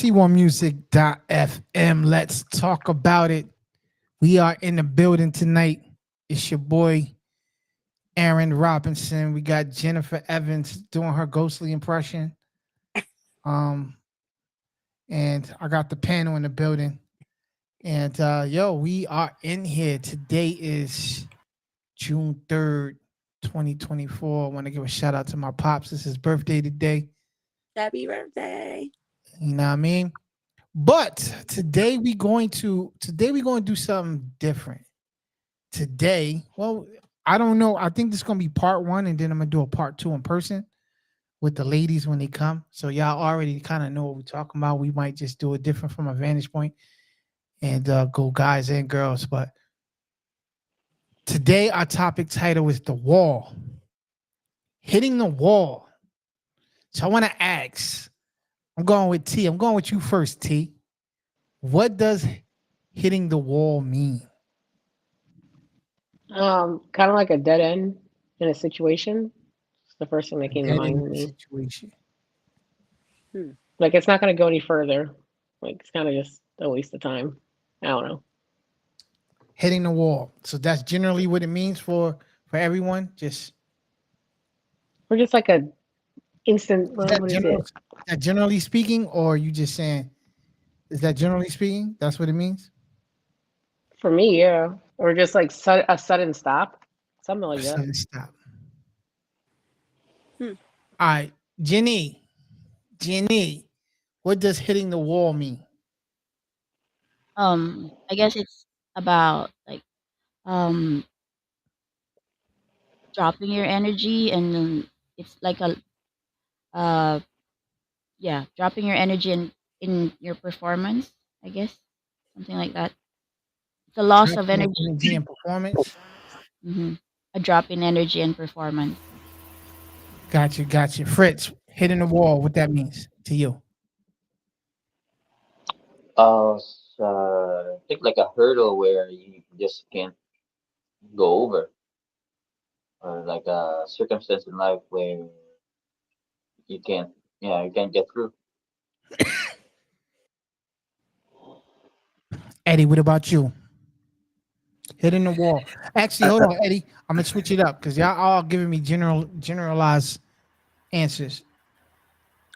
C1Music.fm. Let's talk about it. We are in the building tonight. It's your boy, Aaron Robinson. We got Jennifer Evans doing her ghostly impression. Um, and I got the panel in the building. And we are in here. Today is June 3rd, 2024. I want to give a shout out to my pops. It's his birthday today. Happy birthday. You know what I mean? But today we're going to do something different. Today, well, I don't know. I think this is gonna be part one, and then I'm gonna do a part two in person with the ladies when they come. So y'all already kind of know what we're talking about. We might just do it different from a vantage point and go guys and girls. But today our topic title is the wall, hitting the wall. So I want to ask. I'm going with T. I'm going with you first, T. What does hitting the wall mean? Kind of like a dead end in a situation. It's the first thing that A came to dead mind end to me. situation. Like it's not going to go any further. Like it's kind of just a waste of time. I don't know. Hitting the wall. So that's generally what it means for everyone. Just Or just like a instant. is What is it? that generally speaking, or are you just saying is that generally speaking? That's what it means. For me, yeah. Or just like a sudden stop, something like that. Sudden stop. Hmm. All right, Jenny, what does hitting the wall mean? I guess it's about like um dropping your energy, and then it's like a uh yeah, dropping your energy in your performance, I guess. Something like that. It's a loss of Dropping your energy. energy and performance. A drop in energy and performance. Got you. Fritz, hitting the wall. What that means to you? Think like a hurdle where you just can't go over, or like a circumstance in life where you can't, yeah, you can't get through. Eddie, what about you? Hitting the wall. Actually, hold on, Eddie. I'm gonna switch it up because y'all all giving me generalized answers.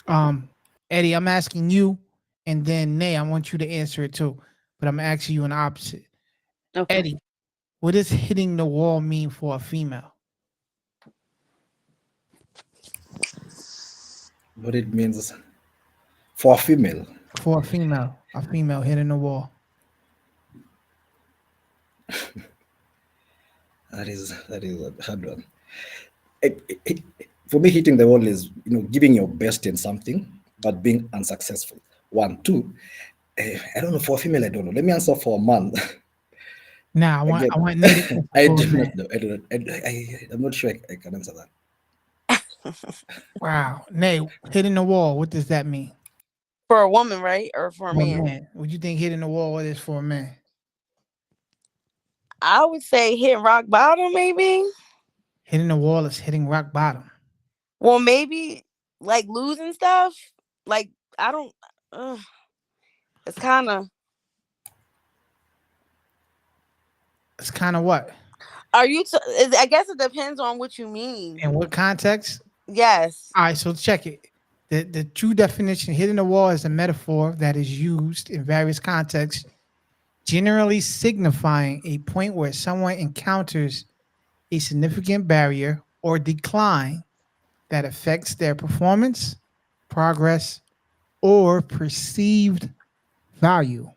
Um, Eddie, I'm asking you, and then Nay, I want you to answer it too. But I'm asking you an opposite. Okay. Eddie, what does hitting the wall mean for a female? What it means for a female. For a female hitting the wall. That is a hard one. For me, hitting the wall is giving your best in something but being unsuccessful. One, two. I don't know for a female. I don't know. Let me answer for a man. Now Again, I want Nay to answer I for a do man. not know. I do not. I'm not sure I can answer that. Wow, Nay, hitting the wall. What does that mean For a woman, right? Or for a for a man? man? What do you think hitting the wall is for a man? I would say hitting rock bottom, maybe. Hitting the wall is hitting rock bottom. Well, maybe like losing stuff. Like I don't. Uh, it's kind of. It's kind of what? Are you? I guess it depends on what you mean. In what context? Yes. All right, so check it. The true definition, hitting the wall is a metaphor that is used in various contexts, generally signifying a point where someone encounters a significant barrier or decline that affects their performance, progress, or perceived value.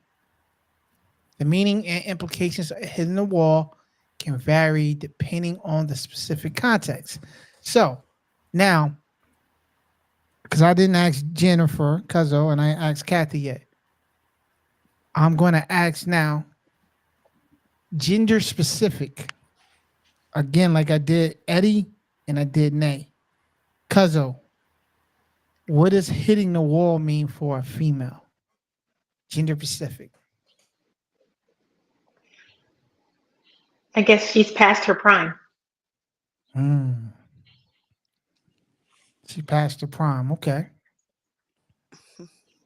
The meaning and implications of hitting the wall can vary depending on the specific context. So now, because I didn't ask Jennifer Cuzzo and I asked Kathy yet, I'm going to ask now gender specific. Again, like I did Eddie and I did Nay. Cuzzo, what does hitting the wall mean for a female? Gender specific. I guess she's past her prime. Mm. She passed the prime. Okay.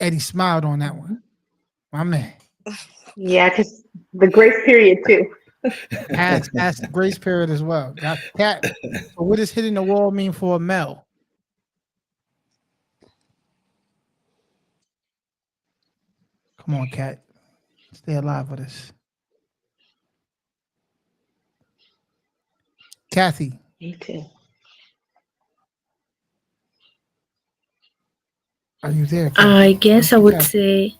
Eddie smiled on that one. My man. Yeah, because the grace period too. Has the grace period as well. Got Cat. So what does hitting the wall mean for a male? Come on, Cat. Stay alive with us. Kathy, Me too. are you there? I Kathy? guess I would Kathy. say,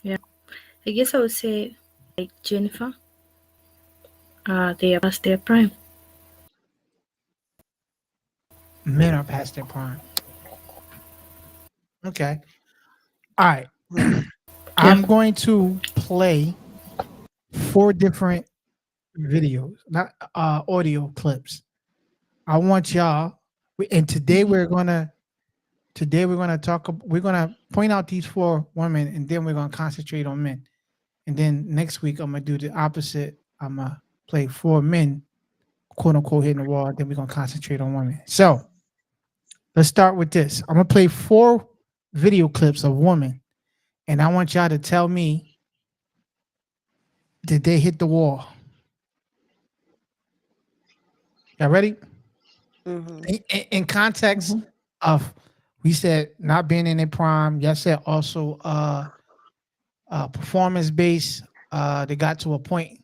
yeah, I guess I would say like Jennifer. They are past their prime. Men are past their prime. Okay. All right. I'm going to play 4 different videos, not audio clips. I want y'all, and today we're gonna point out these 4 women, and then we're gonna concentrate on men. And then next week I'm gonna do the opposite. I'm gonna play 4 men, quote unquote, hitting the wall. Then we're gonna concentrate on women. So let's start with this. I'm gonna play 4 video clips of women, and I want y'all to tell me, did they hit the wall? Y'all ready? Mhm. In context of, we said not being in their prime. Y'all said also performance based. They got to a point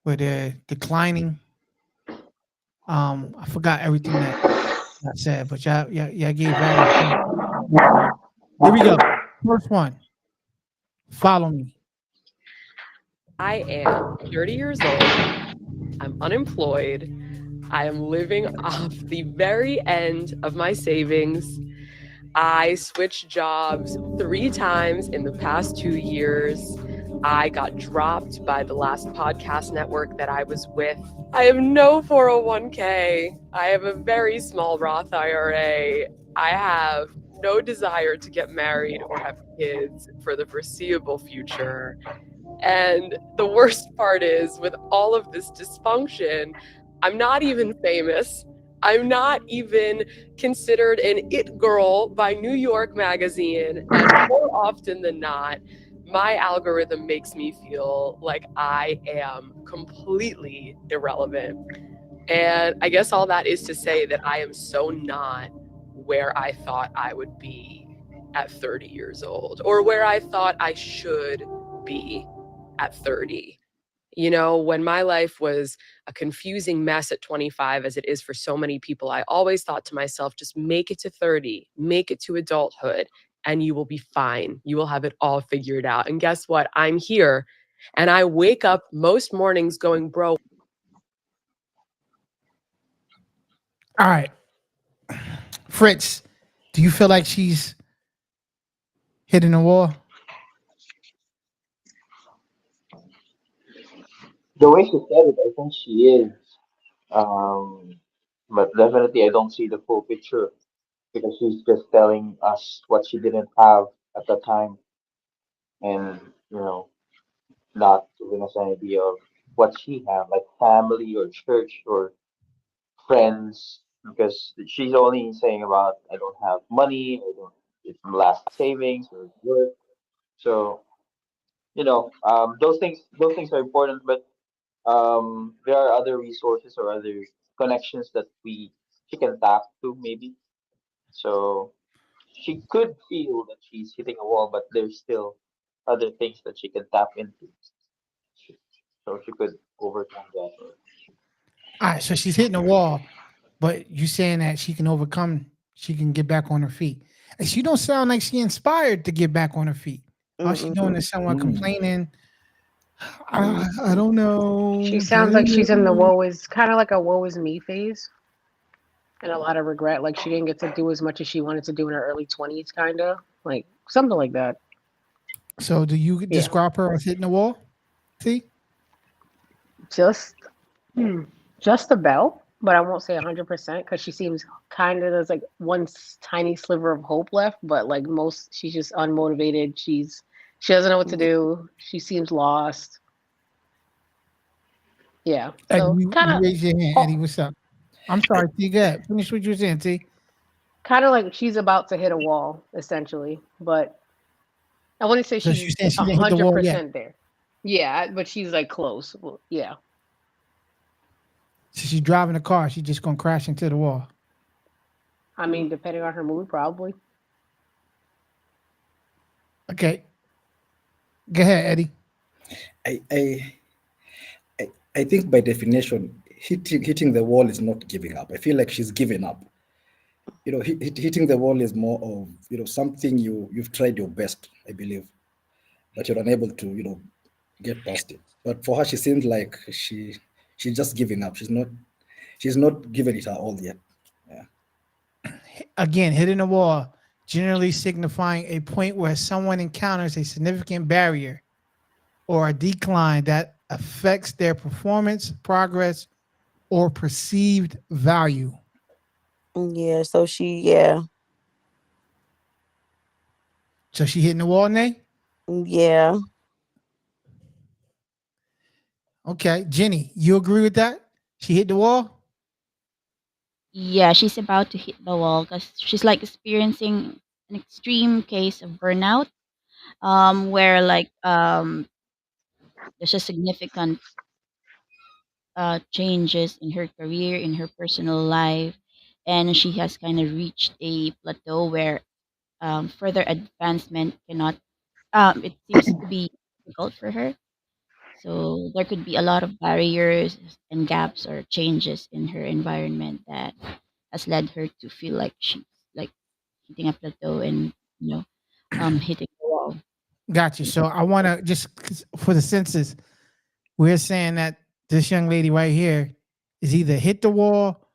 where they're declining. I forgot everything that I said, but y'all gave value. Here we go. First one. Follow me. I am 30 years old. I'm unemployed. I am living off the very end of my savings. I switched jobs 3 times in the past 2 years. I got dropped by the last podcast network that I was with. I have no 401k. I have a very small Roth IRA. I have no desire to get married or have kids for the foreseeable future. And the worst part is, with all of this dysfunction, I'm not even famous. I'm not even considered an it girl by New York Magazine. And more often than not, my algorithm makes me feel like I am completely irrelevant. And I guess all that is to say that I am so not where I thought I would be at 30 years old, or where I thought I should be at 30. You know, when my life was a confusing mess at 25, as it is for so many people, I always thought to myself, just make it to 30, make it to adulthood, and you will be fine. You will have it all figured out. And guess what? I'm here. And I wake up most mornings going, bro. All right. Fritz, do you feel like she's hitting the wall? The way she said it, I think she is. Um, but definitely, I don't see the full picture because she's just telling us what she didn't have at the time, and you know, not giving us an idea of what she had, like family or church or friends, because she's only saying about I don't have money, I don't it's my last savings or work. So those things are important, but there are other resources or other connections that she can tap to maybe. So she could feel that she's hitting a wall, but there's still other things that she can tap into. So she could overcome that. All right, so she's hitting the wall, but you saying that she can overcome, she can get back on her feet. And she don't sound like she inspired to get back on her feet. All she doing is someone complaining. I don't know. She sounds like she's in the kind of like a woe is me phase, and a lot of regret. Like she didn't get to do as much as she wanted to do in her early 20s, kind of like something like that. So do you describe her as hitting the wall? See? Just about, but I won't say 100% because she seems kind of there's like one tiny sliver of hope left, but like most, she's just unmotivated. She doesn't know what to do. She seems lost. Yeah. So You kind of raise your hand, Eddie. What's up? I'm sorry, T. Go ahead. Finish what you were saying, T. kind of like she's about to hit a wall, essentially. But I wouldn't say So she's she's saying she didn't hit the wall yet. 100% there. Yeah, but she's like close. Well, yeah. So she's driving a car. She's just gonna crash into the wall. I mean, depending on her mood, probably. Okay. Go ahead, Eddie. I think by definition, hitting the wall is not giving up. I feel like she's given up. Hitting the wall is more of something you've tried your best, I believe, but you're unable to get past it. But for her, she seems like she's just giving up. She's not given it her all yet. Yeah. Again, hitting the wall, generally signifying a point where someone encounters a significant barrier or a decline that affects their performance, progress, or perceived value. Yeah, so yeah. So she hitting the wall, Nay? Yeah. Okay. Jenny, you agree with that? She hit the wall? Yeah, she's about to hit the wall because she's like experiencing an extreme case of burnout, where there's a significant changes in her career, in her personal life, and she has kind of reached a plateau where further advancement cannot. It seems to be difficult for her. So there could be a lot of barriers and gaps or changes in her environment that has led her to feel like she's like hitting a plateau and hitting the wall. Got you. So I want to just for the census, we're saying that this young lady right here is either hit the wall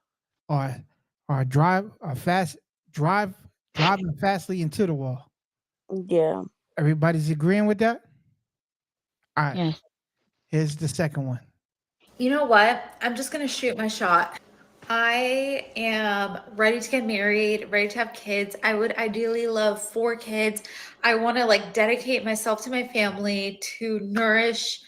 or driving fastly into the wall. Yeah. Everybody's agreeing with that? All right. Yes. Here's the second one. You know what? I'm just going to shoot my shot. I am ready to get married, ready to have kids. I would ideally love 4 kids. I want to dedicate myself to my family, to nourish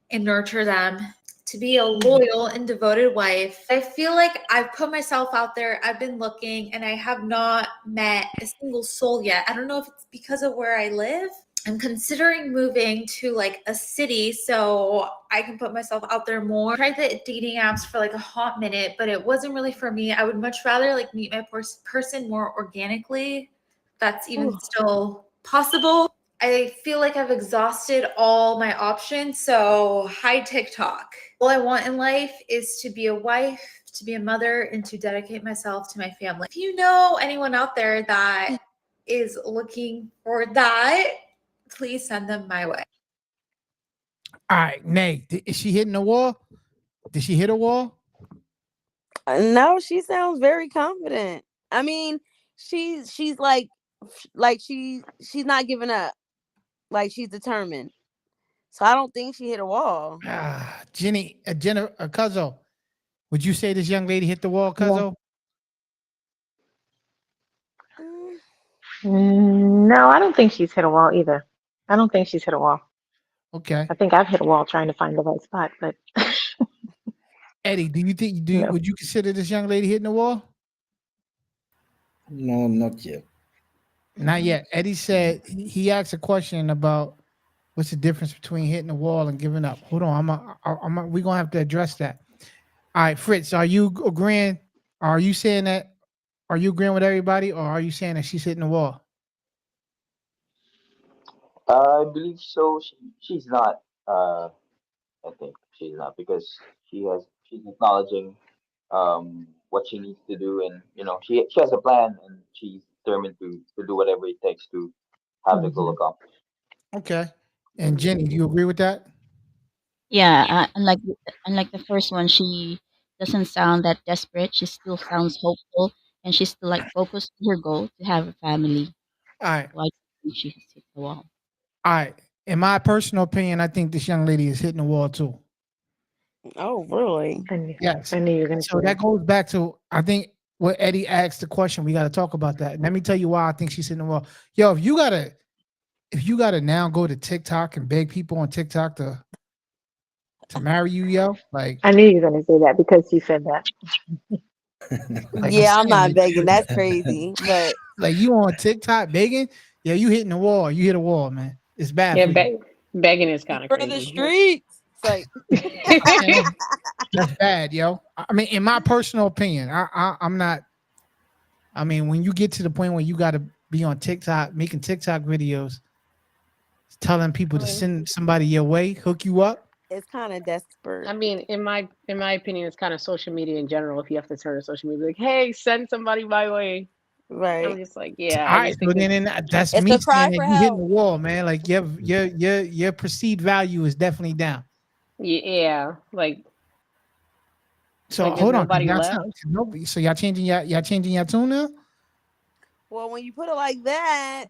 and nurture them, to be a loyal and devoted wife. I feel like I've put myself out there. I've been looking and I have not met a single soul yet. I don't know if it's because of where I live. I'm considering moving to a city so I can put myself out there more. I tried the dating apps for a hot minute, but it wasn't really for me. I would much rather meet my person more organically. That's even still possible. I feel like I've exhausted all my options. So hi TikTok. All I want in life is to be a wife, to be a mother, and to dedicate myself to my family. If you know anyone out there that is looking for that, please send them my way. All right, Nay, is she hitting the wall? Did she hit a wall? No, she sounds very confident. I mean, she's like she's not giving up. She's determined. So I don't think she hit a wall. Jenny, Cuzzo, would you say this young lady hit the wall, Cuzzo? No, I don't think she's hit a wall either. I don't think she's hit a wall. Okay. I think I've hit a wall trying to find the right spot, but Eddie, would you consider this young lady hitting the wall? No, not yet. Not yet. Eddie said he asked a question about what's the difference between hitting the wall and giving up. Hold on, we're gonna have to address that. All right, Fritz, are you agreeing? Are you saying that? Are you agreeing with everybody, or are you saying that she's hitting the wall? I believe so. She's not. I think she's not because she's acknowledging what she needs to do, and she has a plan, and she's determined to do whatever it takes to have the goal accomplished. Okay. And Jenny, do you agree with that? Yeah, unlike the first one, she doesn't sound that desperate. She still sounds hopeful, and she's still focused on her goal to have a family. All right. So I think she has hit the wall. All right. In my personal opinion, I think this young lady is hitting the wall too. Oh, really? Yes. I knew you were going to. So that goes back to, I think, what Eddie asked the question. We got to talk about that. Let me tell you why I think she's hitting the wall. Yo, if you gotta now go to TikTok and beg people on TikTok to marry you, yo, I knew you were going to say that because you said that. Like I'm Yeah, I'm saying, not begging. That's crazy. But like you on TikTok begging, yeah, you hitting the wall. You hit a wall, man. It's bad Yeah, for you. begging is kind of for the crazy. streets, it's like Man, that's bad, yo. I mean, in my personal opinion, I'm not. I mean, when you get to the point where you got to be on TikTok, making TikTok videos, telling people I to mean, send somebody your way, hook you up. it's kind of desperate. I mean, in my opinion, it's kind of social media in general. If you have to turn to social media, like, hey, send somebody my way. I'm Right. just like, All yeah, I right, just so think then it's that's It's me a cry saying that for you hitting the help. wall, man. Like your perceived value is definitely down. yeah, So there's hold on, 'cause nobody left. so y'all changing your tune now? Well, when you put it like that,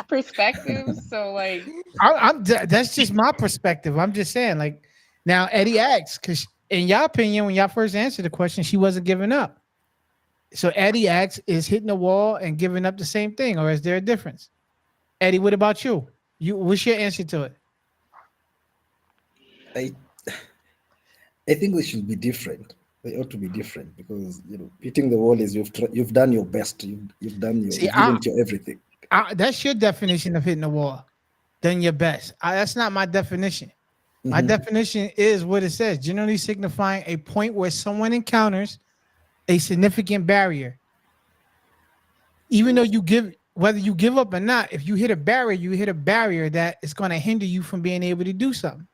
Perspectives. So That's just my perspective. I'm just saying, like, now Eddie asks because in your opinion, when y'all first answered the question, she wasn't giving up. So Eddie asks, is hitting the wall and giving up the same thing, or is there a difference? Eddie, what about you? What's your answer to it? I I think they should be different. They ought to be different because hitting the wall is you've done your best. See, you've given your everything. that's your definition of hitting the wall. Done your best. That's not my definition. My Mhm. definition is what it says, generally signifying a point where someone encounters a significant barrier. Even though whether you give up or not, if you hit a barrier, you hit a barrier that is going to hinder you from being able to do something.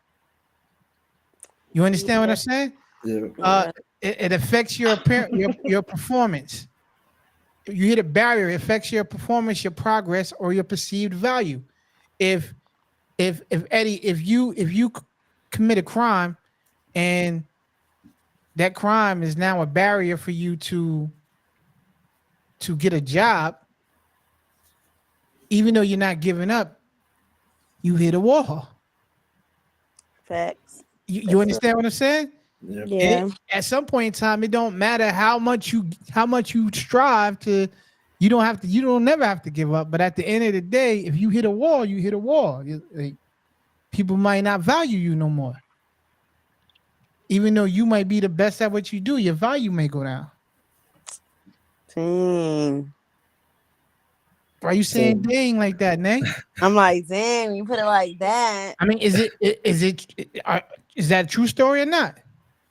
You understand what I'm saying? Yeah. yeah, It affects your your performance. You hit a barrier, it affects your performance, your progress, or your perceived value. If Eddie, if you commit a crime and that crime is now a barrier for you to get a job, even though you're not giving up, you hit a wall. facts. You That's understand what I'm saying? Yep. Yeah. At some point in time, it don't matter how much you strive to. You don't never have to give up. But at the end of the day, if you hit a wall, you hit a wall. Like, people might not value you no more. Even though you might be the best at what you do, your value may go down. Dang. Why you saying So dang like that, Nay? I'm like, damn, you put it like that. I mean, is that a true story or not?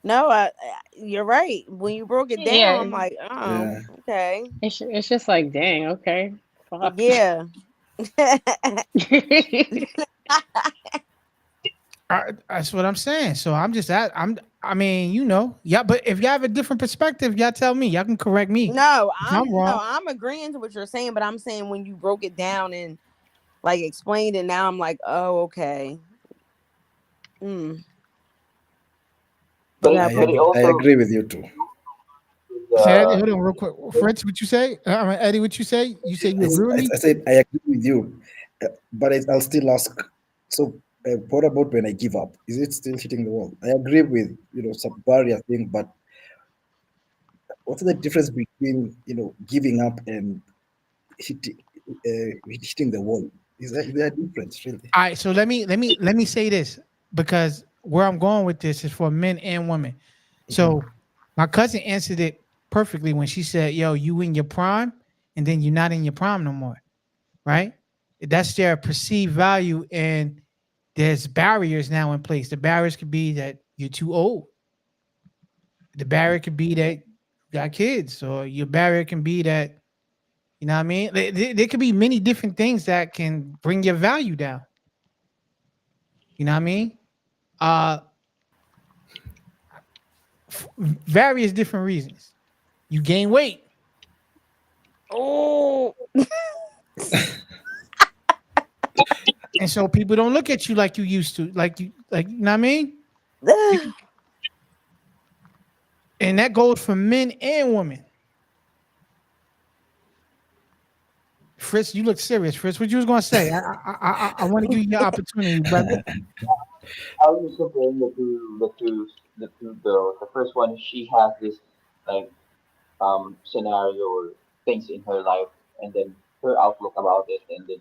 No, you're right. When you broke it down, yeah, I'm like, oh, yeah, okay. it's just like, dang, okay, fuck. Yeah. That's what I'm saying. So I'm just at I mean, yeah. But if y'all have a different perspective, y'all tell me. Y'all can correct me No, if I'm wrong. I'm agreeing to what you're saying, but I'm saying when you broke it down and like explained it, now I'm like, oh, okay. Mm. But Yeah, it, but it I also agree with you too. Say Eddie, uh, hold on real quick. Fritz, what you say? Eddie, what you say? You say you I, agree with I, me? I said I agree with you, but I'll still ask. So, what about when I give up? Is it still hitting the wall? I agree with some barrier thing, but what's the difference between giving up and hitting the wall? Is there a difference really? All right, so let me say this because where I'm going with this is for men and women. So my cousin answered it perfectly when she said, "Yo, you in your prime, and then you're not in your prime no more, right? That's their perceived value, and there's barriers now in place. The barriers could be that you're too old. The barrier could be that you got kids, or your barrier can be that you know what I mean. There could be many different things that can bring your value down. You know what I mean? Uh, various different reasons. You gain weight. Oh, And so people don't look at you like you used to, like you know what I mean? And that goes for men and women. Fritz, you look serious. Fritz, what you was gonna say? I want to give you your opportunity, brother. I was just comparing the two girls. The first one, she has this like scenario or things in her life, and then her outlook about it, and then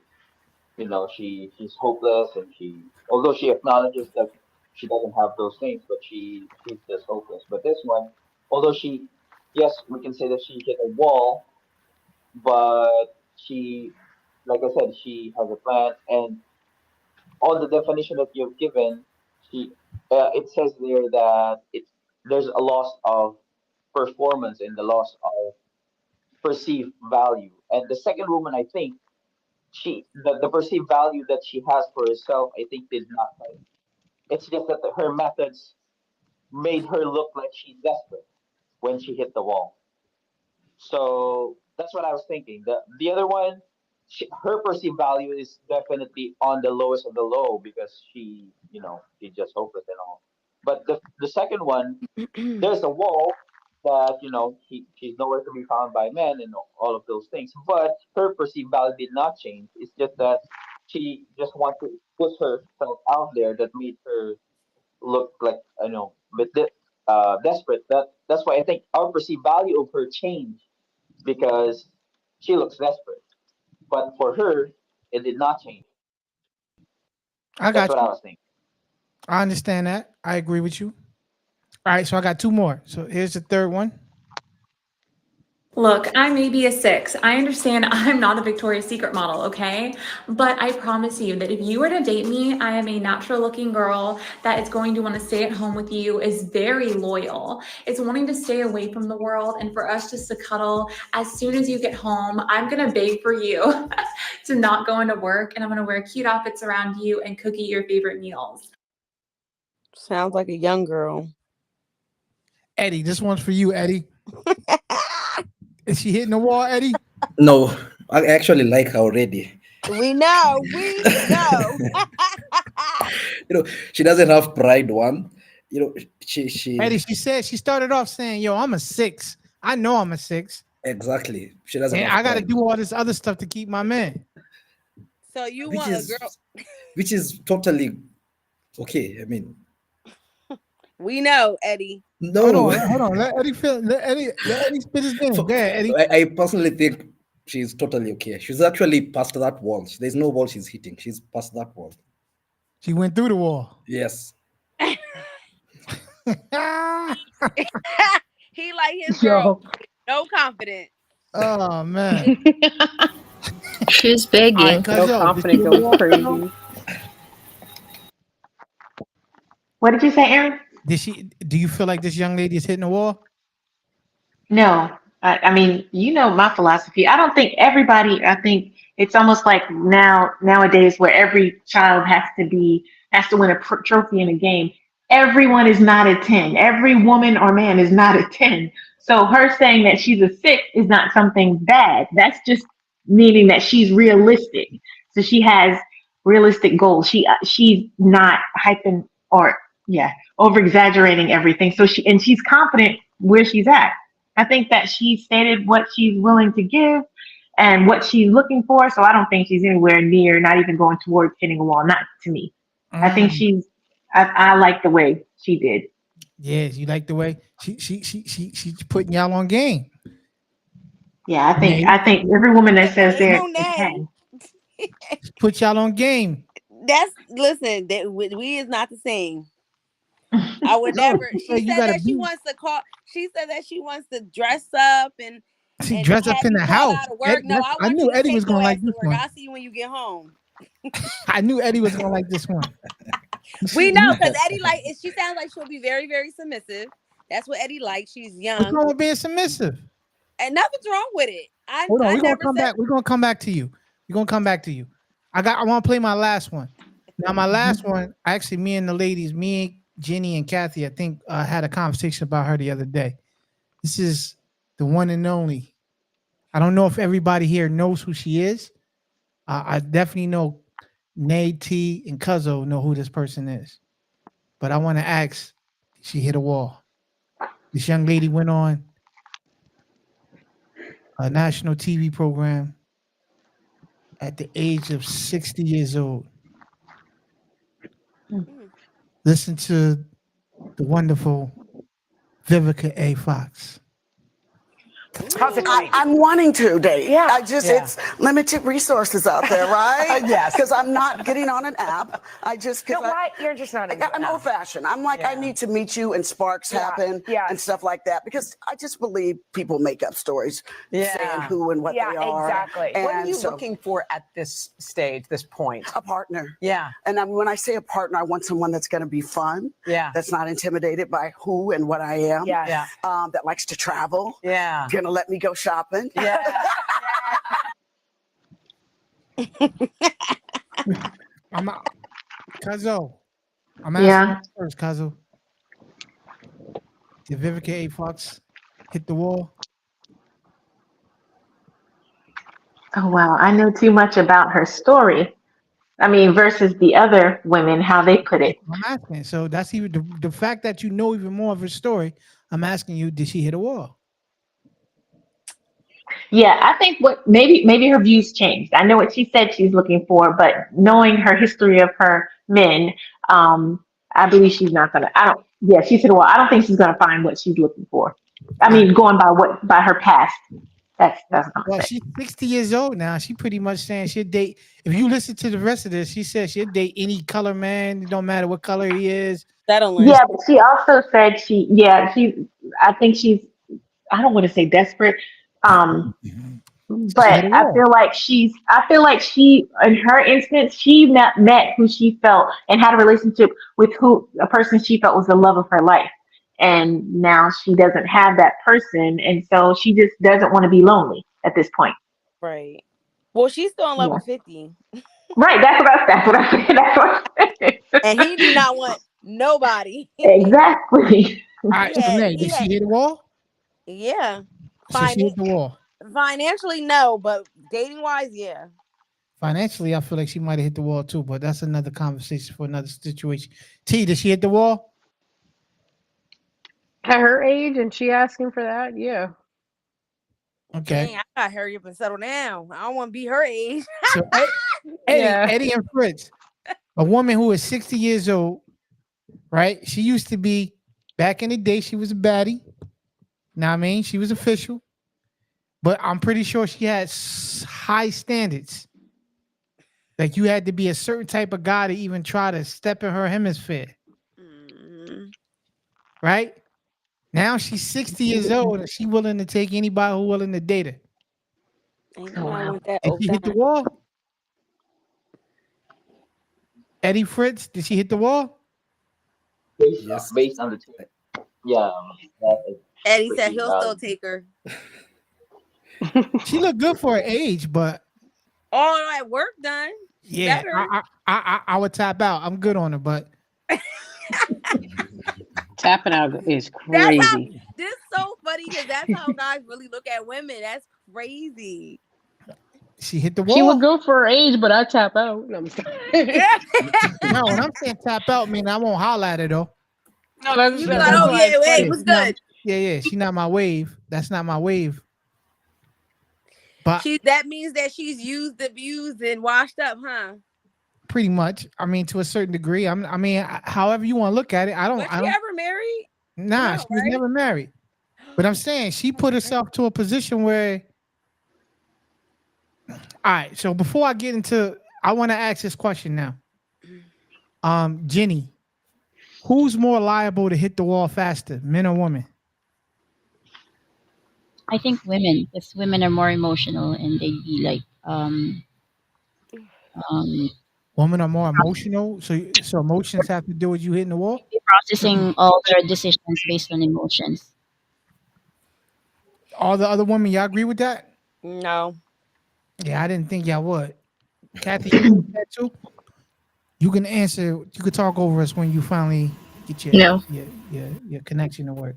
she's hopeless, and although she acknowledges that she doesn't have those things, but she's just hopeless. But this one, although yes, we can say that she hit a wall, but she, like I said, she has a plan, and all the definition that you've given, she, it says there that there's a loss of performance and the loss of perceived value. And the second woman, I think, the perceived value that she has for herself, I think, did not change. It's just that her methods made her look like she's desperate when she hit the wall. So that's what I was thinking. The other one, her perceived value is definitely on the lowest of the low because she's just hopeless and all. But the second one, there's a wall that she's nowhere to be found by men and all of those things. But her perceived value did not change. It's just that she just wants to put herself out there that made her look like desperate. That's why I think our perceived value of her changed because she looks desperate. But for her, it did not change. I That's got what I you. was thinking. I understand that. I agree with you. All right, so I got two more. So here's the third one. Look, I may be a 6. I understand I'm not a Victoria's Secret model, okay? But I promise you that if you were to date me, I am a natural looking girl that is going to want to stay at home with you, is very loyal, is wanting to stay away from the world and for us just to cuddle. As soon as you get home, I'm going to beg for you to not go into work, and I'm going to wear cute outfits around you and cook you your favorite meals. Sounds like a young girl. Eddie, this one's for you, Eddie. Is she hitting the wall, Eddie? No, I actually like her already. We know. She doesn't have pride. One, she Eddie, she said she started off saying, "Yo, I'm a 6. I know I'm a 6. exactly. She doesn't. And have I got to pride, do all this other stuff to keep my man." So you which want a is girl? which is totally okay. I mean, We know, Eddie. no. Hold on. Let Eddie let Eddie spit his game. Go ahead, Eddie. I personally think she's totally okay. She's actually past that wall. There's no wall she's hitting. She's past that wall. She went through the wall. Yes. He like his girl. No confidence. Oh man. She's All begging. right, cuz No yo, confidence did she hit the goes wall? crazy. What did you say, Aaron? Do you feel like this young lady is hitting the wall? No. I mean, you know my philosophy. I don't think everybody, I think it's almost like nowadays where every child has to win a trophy in a game. Everyone is not a 10. Every woman or man is not a 10. So her saying that she's a 6 is not something bad. That's just meaning that she's realistic. So she has realistic goals. She's not hyping or over exaggerating everything. So she's confident where she's at. I think that she stated what she's willing to give and what she's looking for. So I don't think she's anywhere near, not even going towards hitting a wall. Not to me. I think I like the way she did. Yes, you like the way she's putting y'all on game. Yeah, I think every woman that says Ain't they're no name. Put y'all on game. Listen. That we is not the same. I would No, never. she She said you said gotta that she be- wants to call. She said that she wants to dress up and She dressed up have in you the call house. out of work. No, I I want knew you to Eddie take was gonna your like ass this to work. one. I'll see you when you get home. I knew Eddie was gonna like this one. We know because Eddie she sounds like she'll be very, very submissive. That's what Eddie likes. She's What's young, wrong with being submissive? and nothing's wrong with it. Hold on, I we're gonna never come said back. We're gonna come back to you. We're gonna come back to you. I want to play my last one. Now, my last one, actually, me and the ladies, me, Jenny, and Kathy, I think had a conversation about her the other day. This is the one and only. I don't know if everybody here knows who she is. I definitely know Nate, T, and Cuzzo know who this person is. But I want to ask, she hit a wall. This young lady went on a national TV program at the age of 60 years old. Listen to the wonderful Vivica A. Fox. How's it going? I'm wanting to date. Yeah. I just, Yeah. it's limited resources out there, right? Yes. Because I'm not getting on an app. I just, No, because why? You're just not into I'm it. old fashioned. I'm like, I Yeah. need to meet you and sparks Yeah, happen yeah. and stuff like that. Because I just believe people make up stories saying who and what Yeah, they are. exactly. What are And you so- looking for at this stage, this point? A partner. Yeah. And when I say a partner, I want someone that's going to be fun. Yeah. That's not intimidated by who and what I am. Yeah. Yeah. That likes to travel. Yeah. Gonna let me go shopping. Yeah. I'm Cuzzo. I'm asking Yeah. you first, Cuzzo. Did Vivica A. Fox hit the wall? Oh wow, I know too much about her story. I mean, versus the other women, how they put it. I'm asking. So that's even the fact that you know even more of her story. I'm asking you, did she hit a wall? Yeah, I think what maybe her views changed. I know what she said she's looking for, but knowing her history of her men, I believe she's not gonna. She said, well, I don't think she's gonna find what she's looking for. I mean, going by her past. That's not Well, she's 60 years old now. She pretty much saying she'll date. If you listen to the rest of this, she says she'll date any color man. It don't matter what color he is. Settling. Yeah, but she also said I think she's, I don't want to say desperate. But I feel like she, in her instance, she met who she felt and had a relationship with a person she felt was the love of her life. And now she doesn't have that person. And so she just doesn't want to be lonely at this point. Right. Well, she's still on level 50. Right. That's what I said. That's what I said. And he do not want nobody. Exactly. All right, so Renee, did she hit the wall? Yeah. So she hit the wall. Financially, no, but dating wise, yeah. Financially, I feel like she might have hit the wall too, but that's another conversation for another situation. T, did she hit the wall? At her age, and she asking for that, yeah. Okay. Dang, I gotta hurry up and settle down. I don't want to be her age. So Eddie and Fritz, a woman who is 60 years old, right? She used to be, back in the day, she was a baddie. Now I mean, she was official, but I'm pretty sure she had high standards. Like you had to be a certain type of guy to even try to step in her hemisphere. Right? Now she's 60 years old and she's willing to take anybody who's willing to date her. And she hit the wall. Eddie Fritz, did she hit the wall? Yes. Based on the yeah. Eddie said he'll still take her. She looked good for her age, but All that work done. yeah, Better. I would tap out. I'm good on her, but Tapping out is That's how, crazy. this is so funny because that's how guys really look at women. That's crazy. she hit the wall. She would go for her age, but I tap out. No, I'm sorry. No, when I'm saying tap out, I mean I won't holler at her though. No, that's You be like, oh yeah, wait, what's good? Yeah, she's not my wave. That's not my wave. But That means that she's used, abused, and washed up, huh? pretty much, I mean, to a certain degree. However you want to look at it. I Was don't. she ever married? Nah, No, she was right? never married. But I'm saying she put herself to a position where. All right. So before I get into, I want to ask this question now. Jenny, who's more liable to hit the wall faster, men or women? I think women, because women are more emotional and they'd be like, Women are more emotional, so emotions have to do with you hitting the wall. processing all their decisions based on emotions. All the other women, y'all agree with that? No. Yeah, I didn't think y'all would. Kathy, you agree with that too? You can answer. You can talk over us when you finally get your your connection to work.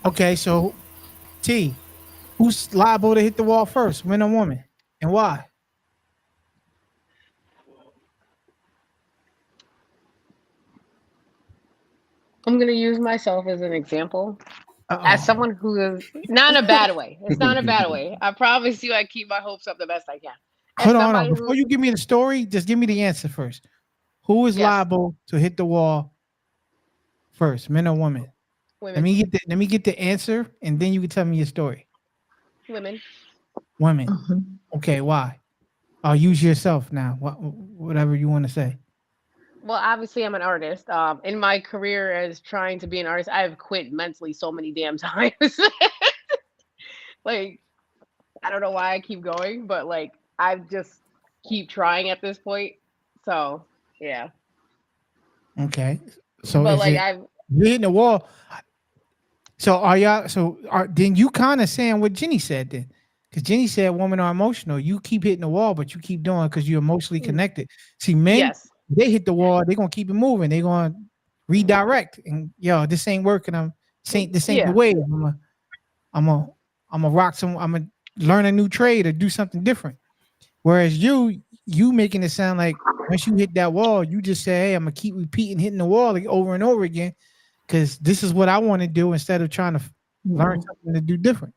Okay, so T, who's liable to hit the wall first, men or woman, and why? I'm gonna use myself as an example. Uh-oh. As someone who is not in a bad way. It's not in a bad way. I promise you I keep my hopes up the best I can. As Hold on. somebody who- Before you give me the story, just give me the answer first. Who is Yes. liable to hit the wall first, men or women? Let me get the answer, and then you can tell me your story. Women. Women. Mhm. Okay, why? I'll use yourself now. Whatever you want to say. Well, obviously, I'm an artist. In my career as trying to be an artist, I've quit mentally so many damn times. Like, I don't know why I keep going, but like, I just keep trying at this point. So, yeah. Okay. So But is like, it you're hitting the wall? So are y'all? So then you kind of saying what Jenny said then? Because Jenny said women are emotional. You keep hitting the wall, but you keep doing because you're emotionally connected. See, men, yes. they hit the wall, they're gonna keep it moving. They're gonna redirect. And this ain't working. This ain't the Yeah. way. I'm a rock some. I'm gonna learn a new trade or do something different. Whereas you making it sound like once you hit that wall, you just say, "Hey, I'm gonna keep repeating hitting the wall like over and over again because this is what I want to do," instead of trying to learn something to do different.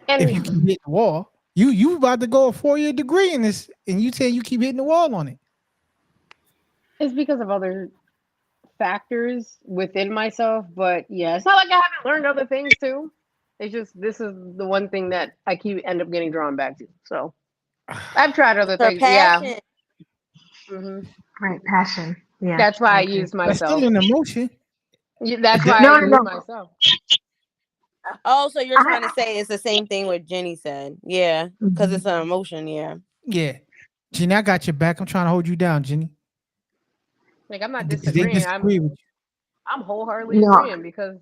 If you And keep hitting the wall, you about to go a 4-year degree in this, and you say you keep hitting the wall on it. it's because of other factors within myself. But yeah, it's not like I haven't learned other things too. It's just this is the one thing that I keep end up getting drawn back to. So I've tried other Her things. Yeah. passion. hmm Right, passion. Yeah. That's why I agree. used That's still myself. an emotion. That's why I No, no, used no. myself. Oh, so you're trying to I, say it's the same thing what Jenny said. Yeah. Because it's an emotion, yeah. Yeah, Jenny, I got your back. I'm trying to hold you down, Jenny. Like I'm not Because they disagreeing. disagree with you. I'm wholeheartedly no. agreeing because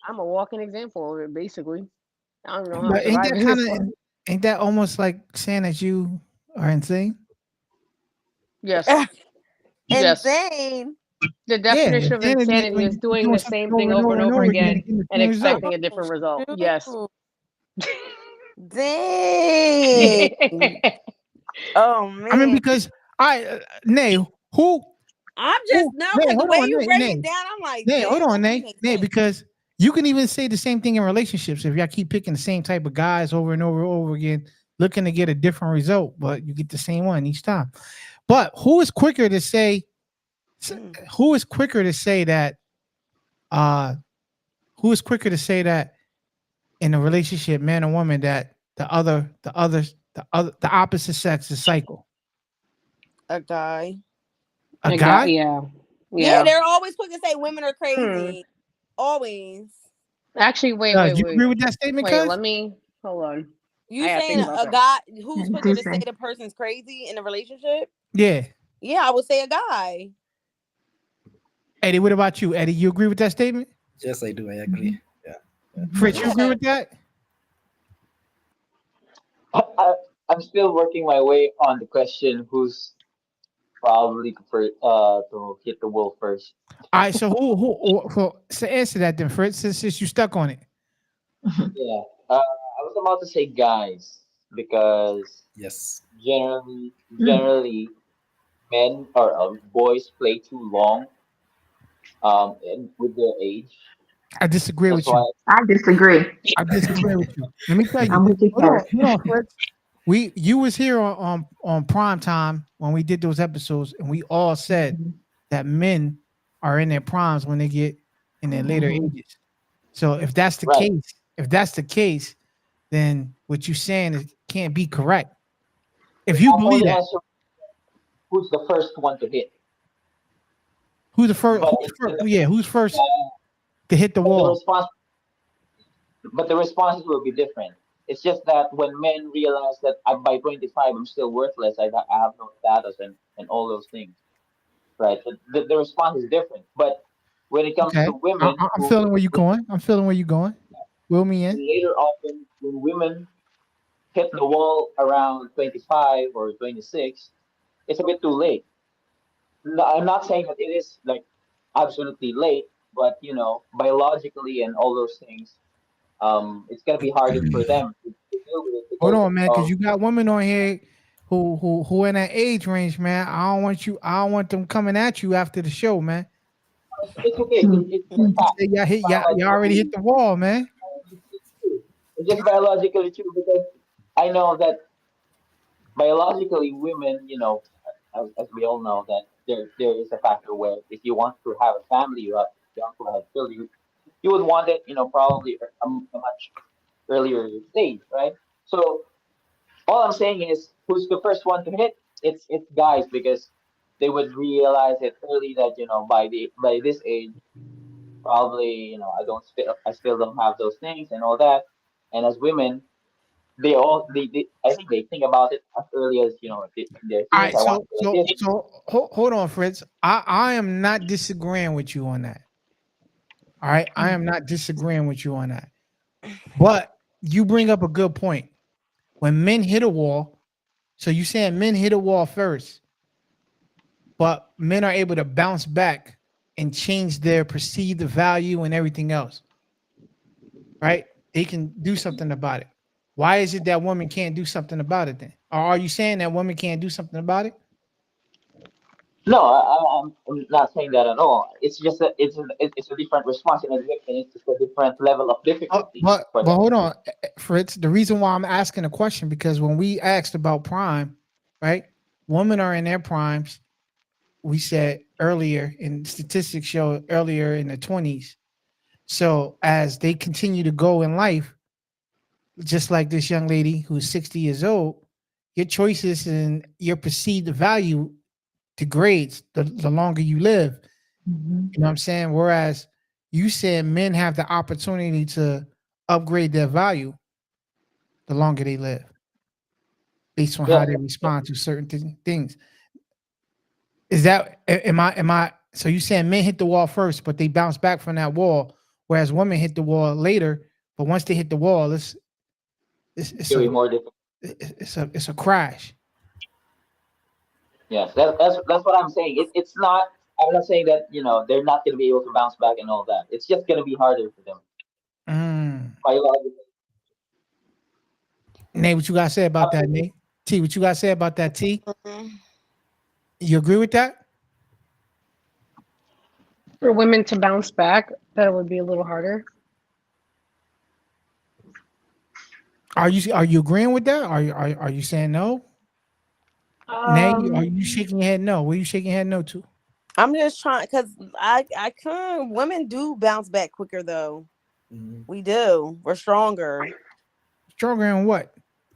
I'm a walking example of it. Basically, I don't know how I'm But ain't that surviving kind this of far. ain't that almost like saying that you are insane? Yes. Yes. Insane. The Yeah, definition of insanity is insanity when is you're doing doing the something same over thing and over over and and over over again again and getting the and same result. expecting a different result. Yes. True. Dang. Oh I mean, man. because Nay, I'm just no, Nay, because the hold way on, you Nay, break it Nay, down, I'm like, Nay, damn, hold on, that do Nay, make Nay, sense. because you can even say the same thing in relationships. If y'all keep picking the same type of guys over and over and over again, looking to get a different result, but you get the same one each time. But who is quicker to say? Who is quicker to say that? Who is quicker to say that in a relationship, man or woman, that the opposite sex is psycho? A guy. A I got, guy? yeah. Yeah, Yeah. they're always quick to say women are Hmm. crazy. Always. Actually, wait, Do you agree with that statement, Wait, cuz? hold on. You I gotta saying think about a that. guy who's I quicker do to say say. the person's crazy in a relationship? Yeah. Yeah, I would say a guy. Eddie, what about you? Eddie, you agree with that statement? Yes, I do. I agree. Yeah. Fritz, you agree Yeah. with that? I'm still working my way on the question who's probably to hit the wall first. All right, so so answer that then, Fritz, since you stuck on it. Yeah. I was about to say guys because Yes. generally men or boys play too long and with their age. I disagree That's with you. why I disagree. I disagree with you. Let me tell you. I'm with you, Hold Kevin. on, Fritz. You was here on prime time when we did those episodes, and we all said that men are in their primes when they get in their later ages. So if that's the right. case, then what you're saying can't be correct. If But you I'm believe only that, answering who's the first one to hit. who's the first? But Who's it's first? the, Yeah, who's first to hit the but the wall? response but the responses will be different. It's just that when men realize that by 25 I'm still worthless, I have no status and all those things, right? The response is different. But when it comes Okay, to women I'm who feeling where you're going. I'm feeling where you're going. Will me in. later on when women hit the wall around 25 or 26, it's a bit too late. No, I'm not saying that it is like absolutely late, but biologically and all those things, it's gonna be harder for them to deal with it Hold because on, man, because of you got women on here who in that age range, man. I don't want them coming at you after the show, man. it's okay. It's just fact. Say y'all already hit Biologically, the wall, man. it's just biologically true because I know that biologically women, as we all know that there is a factor where if you want to have a family, you have to have children. you would want it, probably a much earlier stage, right? So all I'm saying is, who's the first one to hit? It's guys, because they would realize it early that by this age, probably I still don't have those things and all that. And as women, they I think they think about it as early as their All teens. right, I want so to like this. hold on, Fritz. I am not disagreeing with you on that. All right, I am not disagreeing with you on that. But you bring up a good point. When men hit a wall, so you saying men hit a wall first, but men are able to bounce back and change their perceived value and everything else, right? They can do something about it. Why is it that women can't do something about it then? Or are you saying that women can't do something about it? No, I'm not saying that at all. It's just it's a different response, and it's just a different level of difficulty for But them. hold on, Fritz. The reason why I'm asking the question, because when we asked about prime, right? Women are in their primes. We said earlier, and statistics show earlier in the 20s. So as they continue to go in life, just like this young lady who's 60 years old, your choices and your perceived value degrades the longer you live. Mhm. You know what I'm saying? Whereas you said men have the opportunity to upgrade their value the longer they live, based on how Yeah, they respond to certain things. Is that am I so you saying men hit the wall first, but they bounce back from that wall, whereas women hit the wall later, but once they hit the wall, it's it'll be more difficult. it's a crash. Yes, that's what I'm saying. It's not. I'm not saying that they're not going to be able to bounce back and all that. It's just going to be harder for them. Biologically. Nate, what you got to say about that, Nate? T, what you got to say about that, T? Mhm. You agree with that? For women to bounce back, that would be a little harder. Are you agreeing with that? Are you saying no? Nay, are you shaking your head no? What are you shaking your head no to? I'm just trying, because I couldn't. Women do bounce back quicker though. We do. We're stronger. Stronger in what?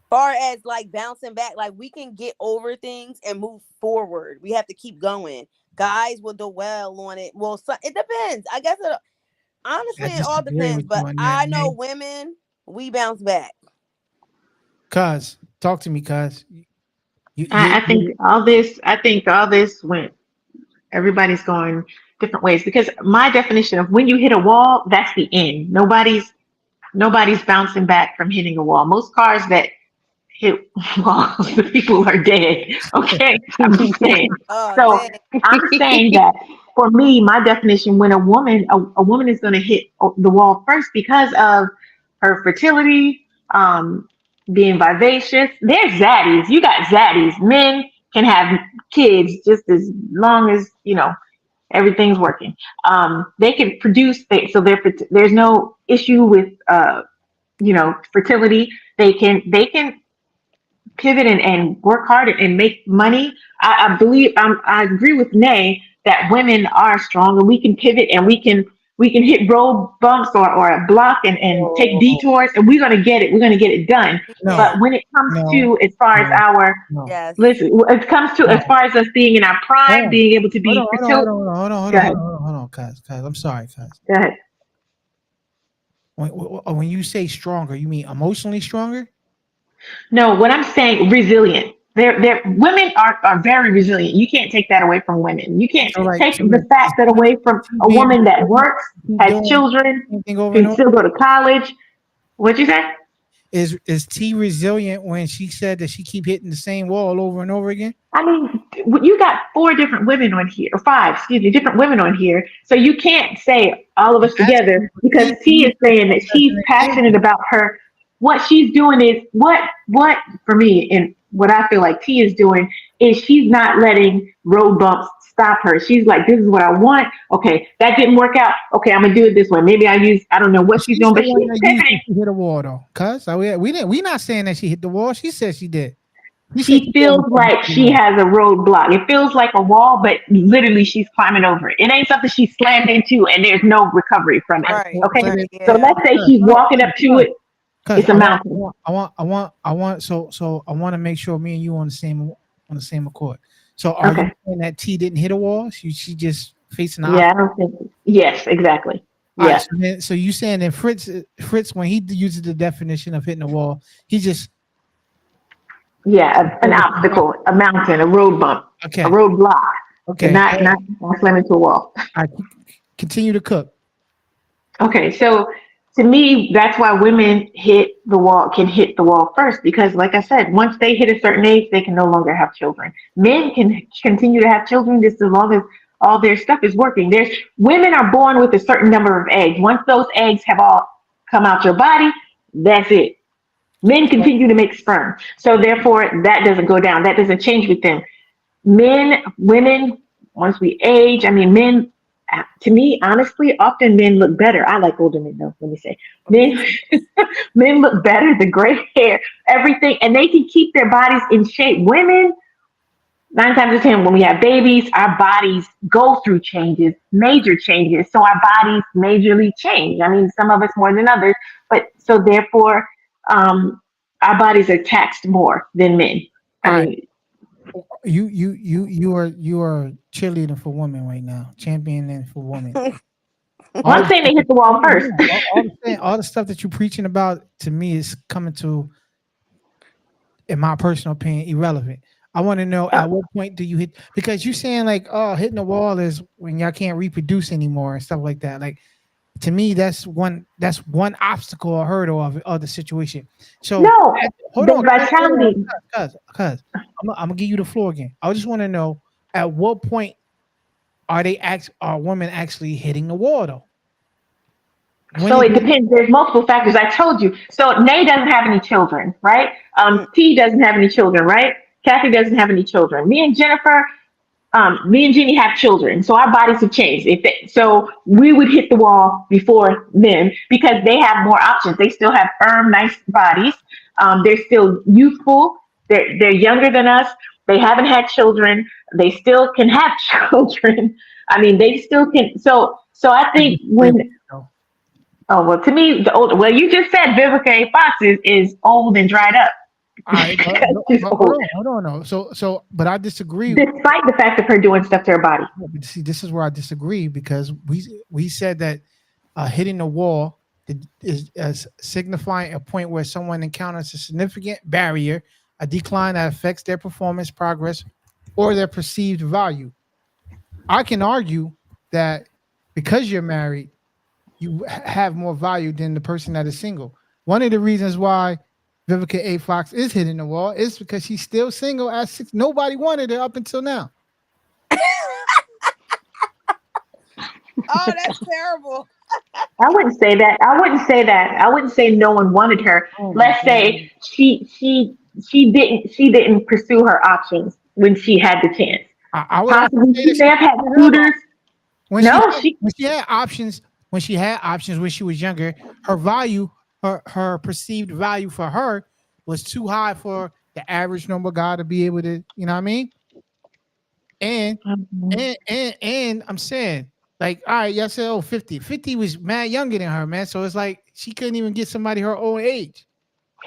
Far as like bouncing back, like we can get over things and move forward. We have to keep going. Guys will dwell on it. Well, it depends. I guess honestly, I it all disagree depends. with you But on that, I know Nay. women, we bounce back. Cuz, talk to me, cuz. I think all this went. Everybody's going different ways because my definition of when you hit a wall, that's the end. Nobody's bouncing back from hitting a wall. Most cars that hit walls, the people are dead. Okay, I'm just saying. Oh, So dang. I'm saying that for me, my definition, when a woman is going to hit the wall first because of her fertility, being vivacious. There's zaddies. You got zaddies. Men can have kids just as long as everything's working. They can produce. So there's no issue with fertility. They can pivot and work hard and make money. I believe I agree with Nay that women are strong and we can pivot and we can hit road bumps or a block and take detours and we're gonna get it. We're gonna get it done. No, But when it comes to as far as our Yes. listen, it comes to as far as us being in our prime, being able to be Hold on, cuz. I'm sorry, cuz. Go ahead. When you say stronger, you mean emotionally stronger? No, what I'm saying, resilient. They're women are very resilient. You can't take that away from women. You can't take the fact that away from a woman that works, has children, can still go to college. What'd you say? Is T resilient when she said that she keep hitting the same wall over and over again? I mean, you got 4 different women on here, or 5, excuse me, different women on here. So you can't say all of us together because T is saying that she's passionate about what she's doing is what for me and what I feel like T is doing is she's not letting road bumps stop her. She's like, this is what I want. Okay, that didn't work out. Okay, I'm gonna do it this way. Maybe I don't know what she's doing, but she's pivoting. She hit a wall though, cuz we not saying that she hit the wall. She said she did. She feels like she has a roadblock. It feels like a wall, but literally she's climbing over it. It ain't something she slammed into and there's no recovery from it. Right. Okay. Right. So Yeah. let's say she's walking up to it. It's a mountain. I want. So I want to make sure me and you on the same accord. So are you saying that T didn't hit a wall? She just facing the Yeah, I don't think. Yes, exactly. All Yeah. right, so you saying that Fritz, when he uses the definition of hitting a wall, he just an obstacle, a mountain, a road bump, a roadblock. Okay. Not slam into a wall. I continue to cook. Okay, so to me, that's why women can hit the wall first, because like I said, once they hit a certain age, they can no longer have children. Men can continue to have children just as long as all their stuff is working. Women are born with a certain number of eggs. Once those eggs have all come out your body, that's it. Men continue to make sperm. So therefore, that doesn't go down. That doesn't change with them. Men, women, once we age, men, to me, honestly, often men look better. I like older men, though, let me say. Men look better, the gray hair, everything, and they can keep their bodies in shape. Women, 9 times out of 10, when we have babies, our bodies go through changes, major changes. So our bodies majorly change. Some of us more than others, but so therefore, our bodies are taxed more than men. You are cheerleading for women right now, championing for women. I'm saying they hit the wall first. All the stuff that you're preaching about to me is coming to, in my personal opinion, irrelevant. I want to know at what point do you hit, because you're saying like, oh, hitting the wall is when y'all can't reproduce anymore and stuff like that. Like, to me, that's one obstacle or hurdle of the situation. So no, hold on, vitality. Cuz I'm gonna give you the floor again. I just want to know at what point are women actually hitting the wall though? So it depends. There's multiple factors. I told you. So Nay doesn't have any children, right? T doesn't have any children, right? Kathy doesn't have any children. Me and Jennifer, me and Jenny have children, so our bodies have changed. So we would hit the wall before them because they have more options. They still have firm, nice bodies. They're still youthful. They're younger than us. They haven't had children. They still can have children. They still can. So I think to me, the older. Well, you just said Vivica A. Fox is old and dried up. All right, hold on. But I disagree. Despite the fact of her doing stuff to her body. See, this is where I disagree because we said that hitting the wall is signifying a point where someone encounters a significant barrier, a decline that affects their performance, progress, or their perceived value. I can argue that because you're married, you have more value than the person that is single. One of the reasons why Vivica A. Fox is hitting the wall is because she's still single at 6. Nobody wanted her up until now. Oh, that's terrible. I wouldn't say that. I wouldn't say no one wanted her. Let's say she didn't pursue her options when she had the chance. Possibly she may have had suitors. When she had options when she was younger, her value, her perceived value for her was too high for the average normal guy to be able to, you know what I mean? And I'm saying, like, all right, y'all said, 50. 50 was mad younger than her, man. So it's like she couldn't even get somebody her own age.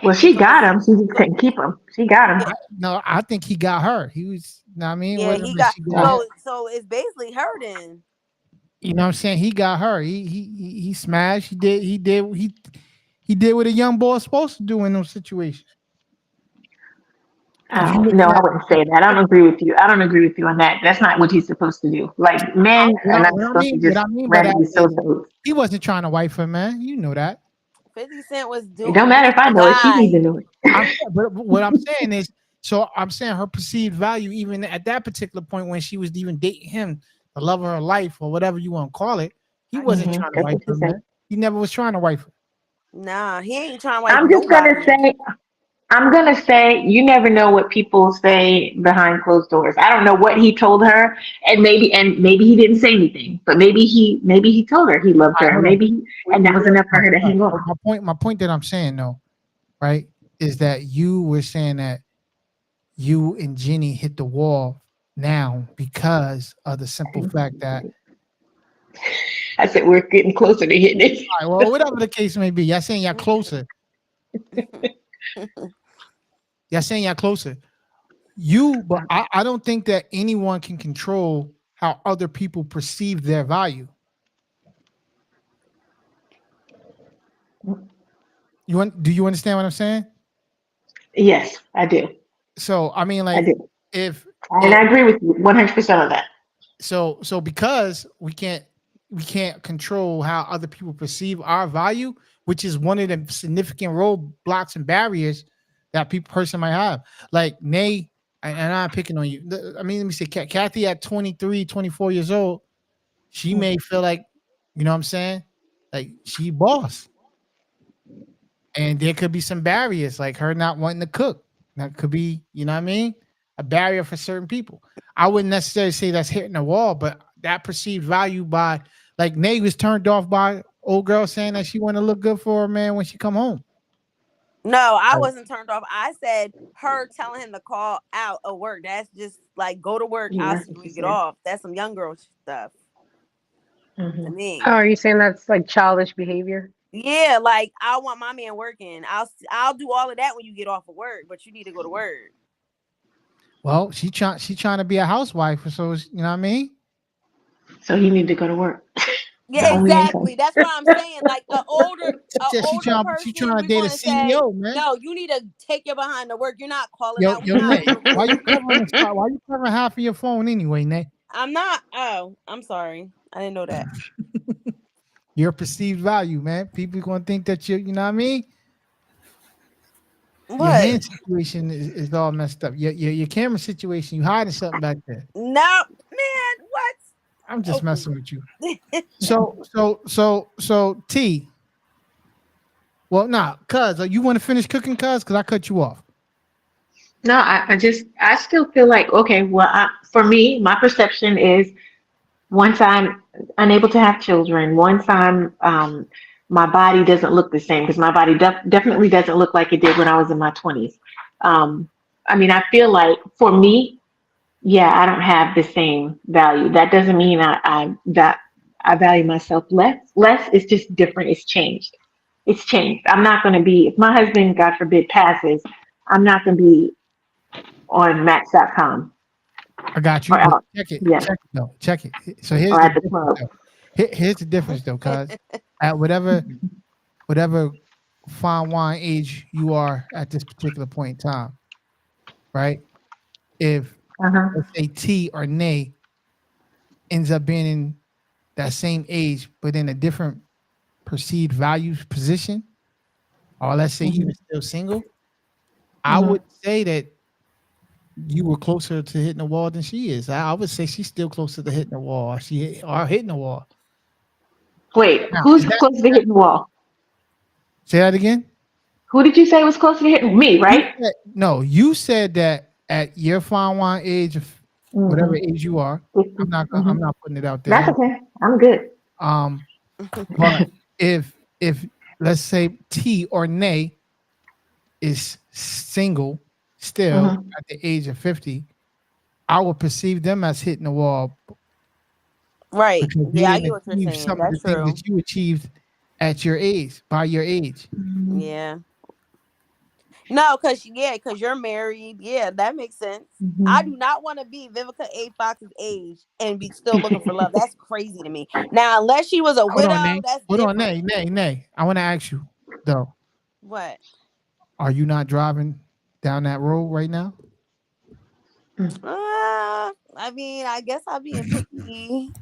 Well, she got him. She just couldn't keep him. She got him. No, I think he got her. He was, you know what I mean? Yeah, he got. So it's basically her then. You know what I'm saying? He got her. He smashed. He did what a young boy is supposed to do in those situations. No, I wouldn't say that. I don't agree with you. I don't agree with you on that. That's not what he's supposed to do. Like men are not supposed to just randomly social. He wasn't trying to wife her, man. You know that. 50 Cent was doing. It don't matter if I know it. She needs to know it. But what I'm saying is, so I'm saying her perceived value, even at that particular point when she was even dating him, the love of her life or whatever you want to call it, he wasn't trying to wife her, man. He never was trying to wife her. Nah, he ain't trying to wife. I'm gonna say you never know what people say behind closed doors. I don't know what he told her, and maybe he didn't say anything, but maybe he told her he loved her, and that was enough for her to hang on. My point that I'm saying though, right, is that you were saying that you and Jenny hit the wall now because of the simple fact that, I said we're getting closer to hitting it. all right, well, whatever the case may be, y'all saying y'all closer. Y'all saying y'all closer. But I don't think that anyone can control how other people perceive their value. Do you understand what I'm saying? Yes, I do. So I mean, I like, do. if And I agree with you 100% of that. so because we can't control how other people perceive our value, which is one of the significant roadblocks and barriers that person might have. Like Nay, and I'm picking on you. I mean, let me say, Kathy at 23, 24 years old, she may feel like, you know what I'm saying? Like she boss. And there could be some barriers, like her not wanting to cook. That could be, you know what I mean? A barrier for certain people. I wouldn't necessarily say that's hitting the wall, but that perceived value by, like, Nay was turned off by old girl saying that she want to look good for her man when she come home. No, I wasn't turned off. I said her telling him to call out of work. That's just like, go to work. Yeah, I'll that's see what when she you get said. off. That's some young girl stuff to me. Oh, are you saying that's like childish behavior? Yeah, like, I want my man working. I'll do all of that when you get off of work, but you need to go to work. Well, she trying to be a housewife, so you know what I mean? So you need to go to work. Yeah, Only exactly. That's what I'm saying. Like, a older She person, trying to we're date a going to say, CEO, man. no, you need to take your behind to work. You're not calling Yo, out. We're not Nay, why you covering the spot? Why you covering half of your phone anyway, Nay? I'm not. Oh, I'm sorry. I didn't know that. Your perceived value, man. People gonna think that you know what I mean? Your What? hand situation is all messed up. Your camera situation, you hiding something back there. No, man. What? I'm just messing with you. So T. Well, nah, cuz you want to finish cooking, cuz I cut you off. No, I still feel like, okay, well, for me, my perception is once I'm unable to have children, once my body doesn't look the same, because my body definitely doesn't look like it did when I was in my 20s. I mean, I feel like for me, yeah, I don't have the same value. That doesn't mean I value myself less. Less is just different. It's changed. It's changed. I'm not going to be, if my husband, God forbid, passes, I'm not going to be on Match.com. I got you. Or out. Check it. Yeah. Check it though. Check it. So here's Or the at the difference, club. though. Here's the difference though, cuz at whatever fine wine age you are at this particular point in time, right? If let's say T or Nay ends up being in that same age, but in a different perceived value position, or let's say even still single, I would say that you were closer to hitting the wall than she is. I would say she's still closer to hitting the wall. Or hitting the wall. Wait, Now, who's closer to hitting the wall? Say that again. Who did you say was closer to hitting me? Right? You said that at your fine wine age of whatever age you are. I'm not putting it out there. That's okay. I'm good. But if let's say T or Nay is single still at the age of 50, I would perceive them as hitting the wall. Right. Because Yeah, I they get what you're didn't achieve saying. some of the That's things true. that you achieved at your age, by your age. Yeah. No, because you're married. Yeah, that makes sense. I do not want to be Vivica A. Fox's age and be still looking for love. That's crazy to me. Now, unless she was a widow, that's different. Nay. I want to ask you though. What? Are you not driving down that road right now? I mean, I guess I'm being picky.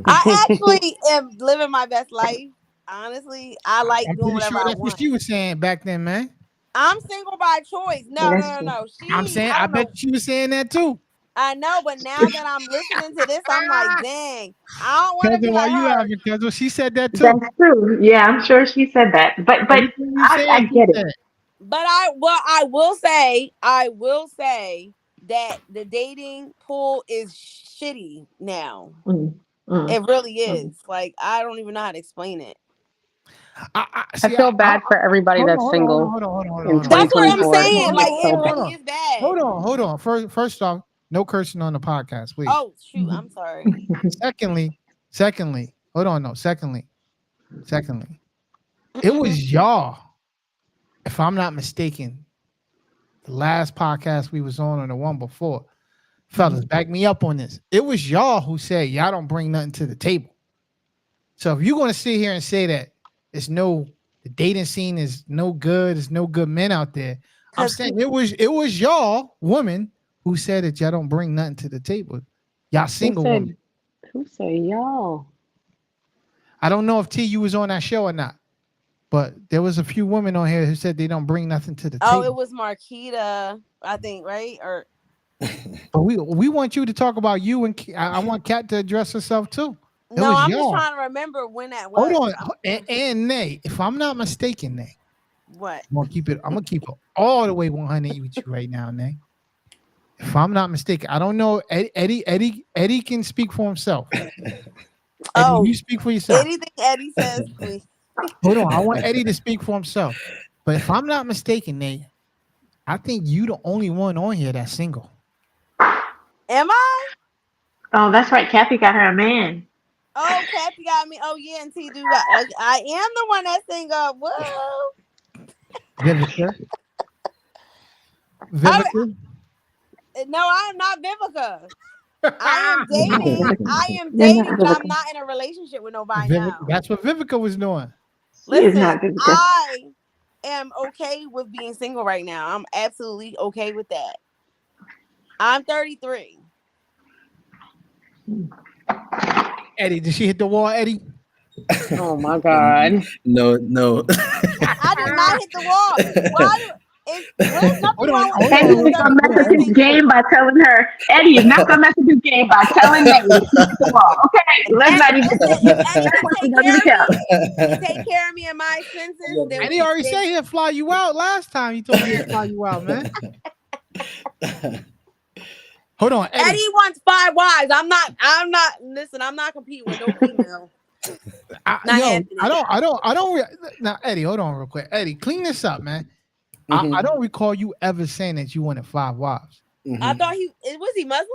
I actually am living my best life. Honestly, I like doing whatever I That's want. what she was saying back then, man. I'm single by choice. No. I'm saying, I bet she was saying that too. I know, but now that I'm listening to this, I'm like, dang, I don't want to be Why like you her. laughing? Because she said that too. That's true. Yeah, I'm sure she said that. But I get it. But I will say that the dating pool is shitty now. It really is. Like, I don't even know how to explain it. I see. feel bad for everybody that's single Hold on. in That's what I'm 2024. saying. Like, it Hold really is bad. Hold on. First off, no cursing on the podcast, please. Oh shoot, I'm sorry. Secondly, hold on. No, secondly, it was y'all, if I'm not mistaken, the last podcast we was on or the one before. Fellas, back me up on this. It was y'all who said y'all don't bring nothing to the table. So if you're going to sit here and say that the dating scene is no good, there's no good men out there, I'm saying it was y'all women who said that y'all don't bring nothing to the table. Y'all single women. Who said y'all? I don't know if T, you was on that show or not, but there was a few women on here who said they don't bring nothing to the table. Oh, it was Marquita, I think, right? Or but we want you to talk about you, and I want Kat to address herself too. no, I'm just trying to remember when that was. Hold on, and Nay, if I'm not mistaken, Nay, What? I'm gonna keep it all the way 100 with you right now, Nay. If I'm not mistaken, I don't know. Eddie can speak for himself. Eddie, you speak for yourself. Anything Eddie says, please. Hold on, I want Eddie to speak for himself. But if I'm not mistaken, Nay, I think you the only one on here that's single. Am I? Oh, that's right. Kathy got her a man. Oh, Kathy got me. Oh yeah, and T do got. I am the one that's single. Whoa. Vivica. No, I am not Vivica. I am dating, but I'm not in a relationship with nobody now. That's what Vivica was doing. Listen, I am okay with being single right now. I'm absolutely okay with that. I'm 33. Eddie, did she hit the wall, Eddie? Oh my God. No. I did not hit the wall. Why? There's nothing wrong with Eddie is gonna mess with his game by telling her. Eddie is not gonna mess with his game by telling me to hit the wall. Okay, let's not even. Take care of me and my expenses. And he already said he'd fly you out last time. He told me he'd fly you out, man. Hold on, Eddie wants 5 wives. I'm not. Listen, I'm not competing with no female. I don't. Now, Eddie, hold on real quick. Eddie, clean this up, man. I don't recall you ever saying that you wanted 5 wives. I thought was he Muslim?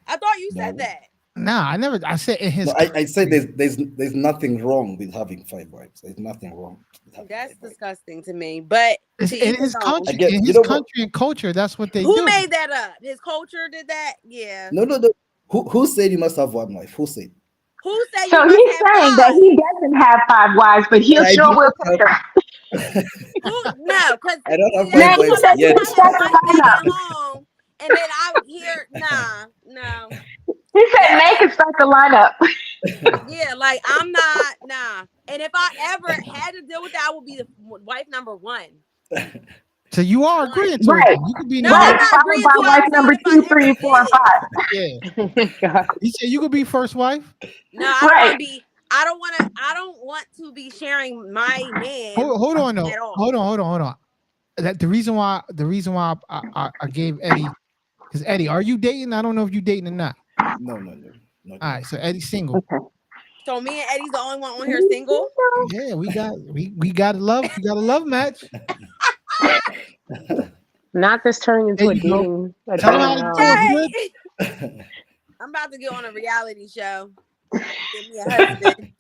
I thought you said that. Nah, I never. I said in his. No, I said there's nothing wrong with having 5 wives. There's nothing wrong. That's disgusting to me. But in his country, country and culture, that's what they do. Who made that up? His culture did that? Yeah. No. Who said you must have 1 wife? Who said? Who said? So he's saying that he doesn't have 5 wives, but he'll sure will take her. No, because I don't have 5 wives yet. Home, and then I would hear, no. He said, "Make it start the lineup." Yeah, like I'm not, And if I ever had to deal with that, I would be the wife number 1. So you are agreeing to right. it. You could be I'm not agreeing to wife number 2, 3, 4, and 5. Yeah. He said you could be first wife. No, I don't want to be. I don't want to be sharing my man. Hold on, though. Hold on. That the reason why I gave Eddie, because Eddie, are you dating? I don't know if you dating or not. No. All right, so Eddie's single. Okay. So me and Eddie's the only one on here single. Yeah, we got a love match. Not this turning into a dating. I'm about to get on a reality show. Give me a husband.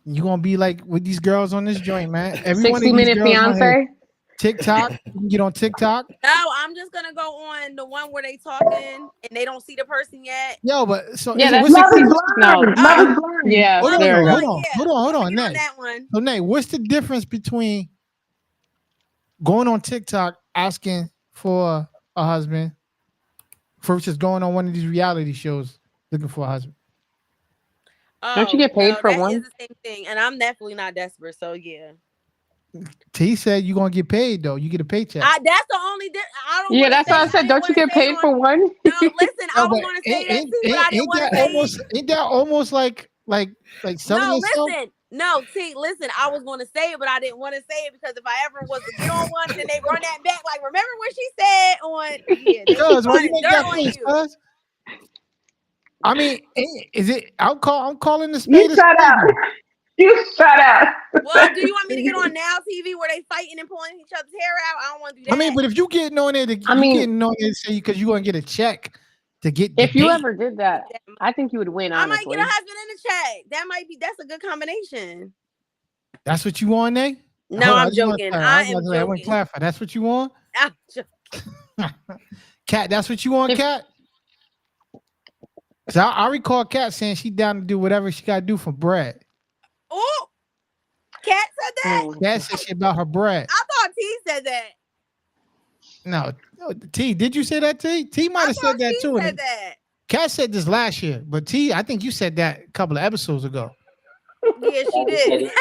You gonna be like with these girls on this joint, man. 60-minute fiance. TikTok. You can get on TikTok. No, I'm just gonna go on the one where they talking and they don't see the person yet. Yo, but so yeah, that's Love is blind. Love is blind. Yeah, hold on, Nay. That one. So Nay, what's the difference between going on TikTok asking for a husband versus going on one of these reality shows looking for a husband? Don't you get paid for one? Is the same thing, and I'm definitely not desperate. So yeah. T said you're gonna get paid though. You get a paycheck. That's the only. I don't. Yeah, that's why I said. Don't you get paid for one? No, listen. I was going to say that too, but I didn't want to say. Ain't that almost like selling yourself? Listen. No, T, listen, I was going to say it, but I didn't want to say it because if I ever was to get on one, then they run that back. Like, remember what she said on? Yeah, Cuz, why you make that face, cuz? I mean, is it? I'm calling the spade. You shut up. You shut up. Well, do you want me to get on Now TV where they fighting and pulling each other's hair out? I don't want to do that. I mean, but if you getting on there, getting on there to say because you gonna get a check to get. If you date. ever did that, I think you would win. I might Honestly, get a husband and a check. That's a good combination. That's what you want, Nate? No, Hold on, I'm I just wanna joking. clarify. I I am want to joking. clarify. That's what you want, I'm joking. Kat. That's what you want, Kat. Cause I recall Kat saying she down to do whatever she got to do for bread. Oh, Kat said that. Kat said shit about her bread. I thought T said that. No, T, did you say that, T? T might have said that T too. said that. Kat said this last year, but T, I think you said that a couple of episodes ago. Yeah, she did.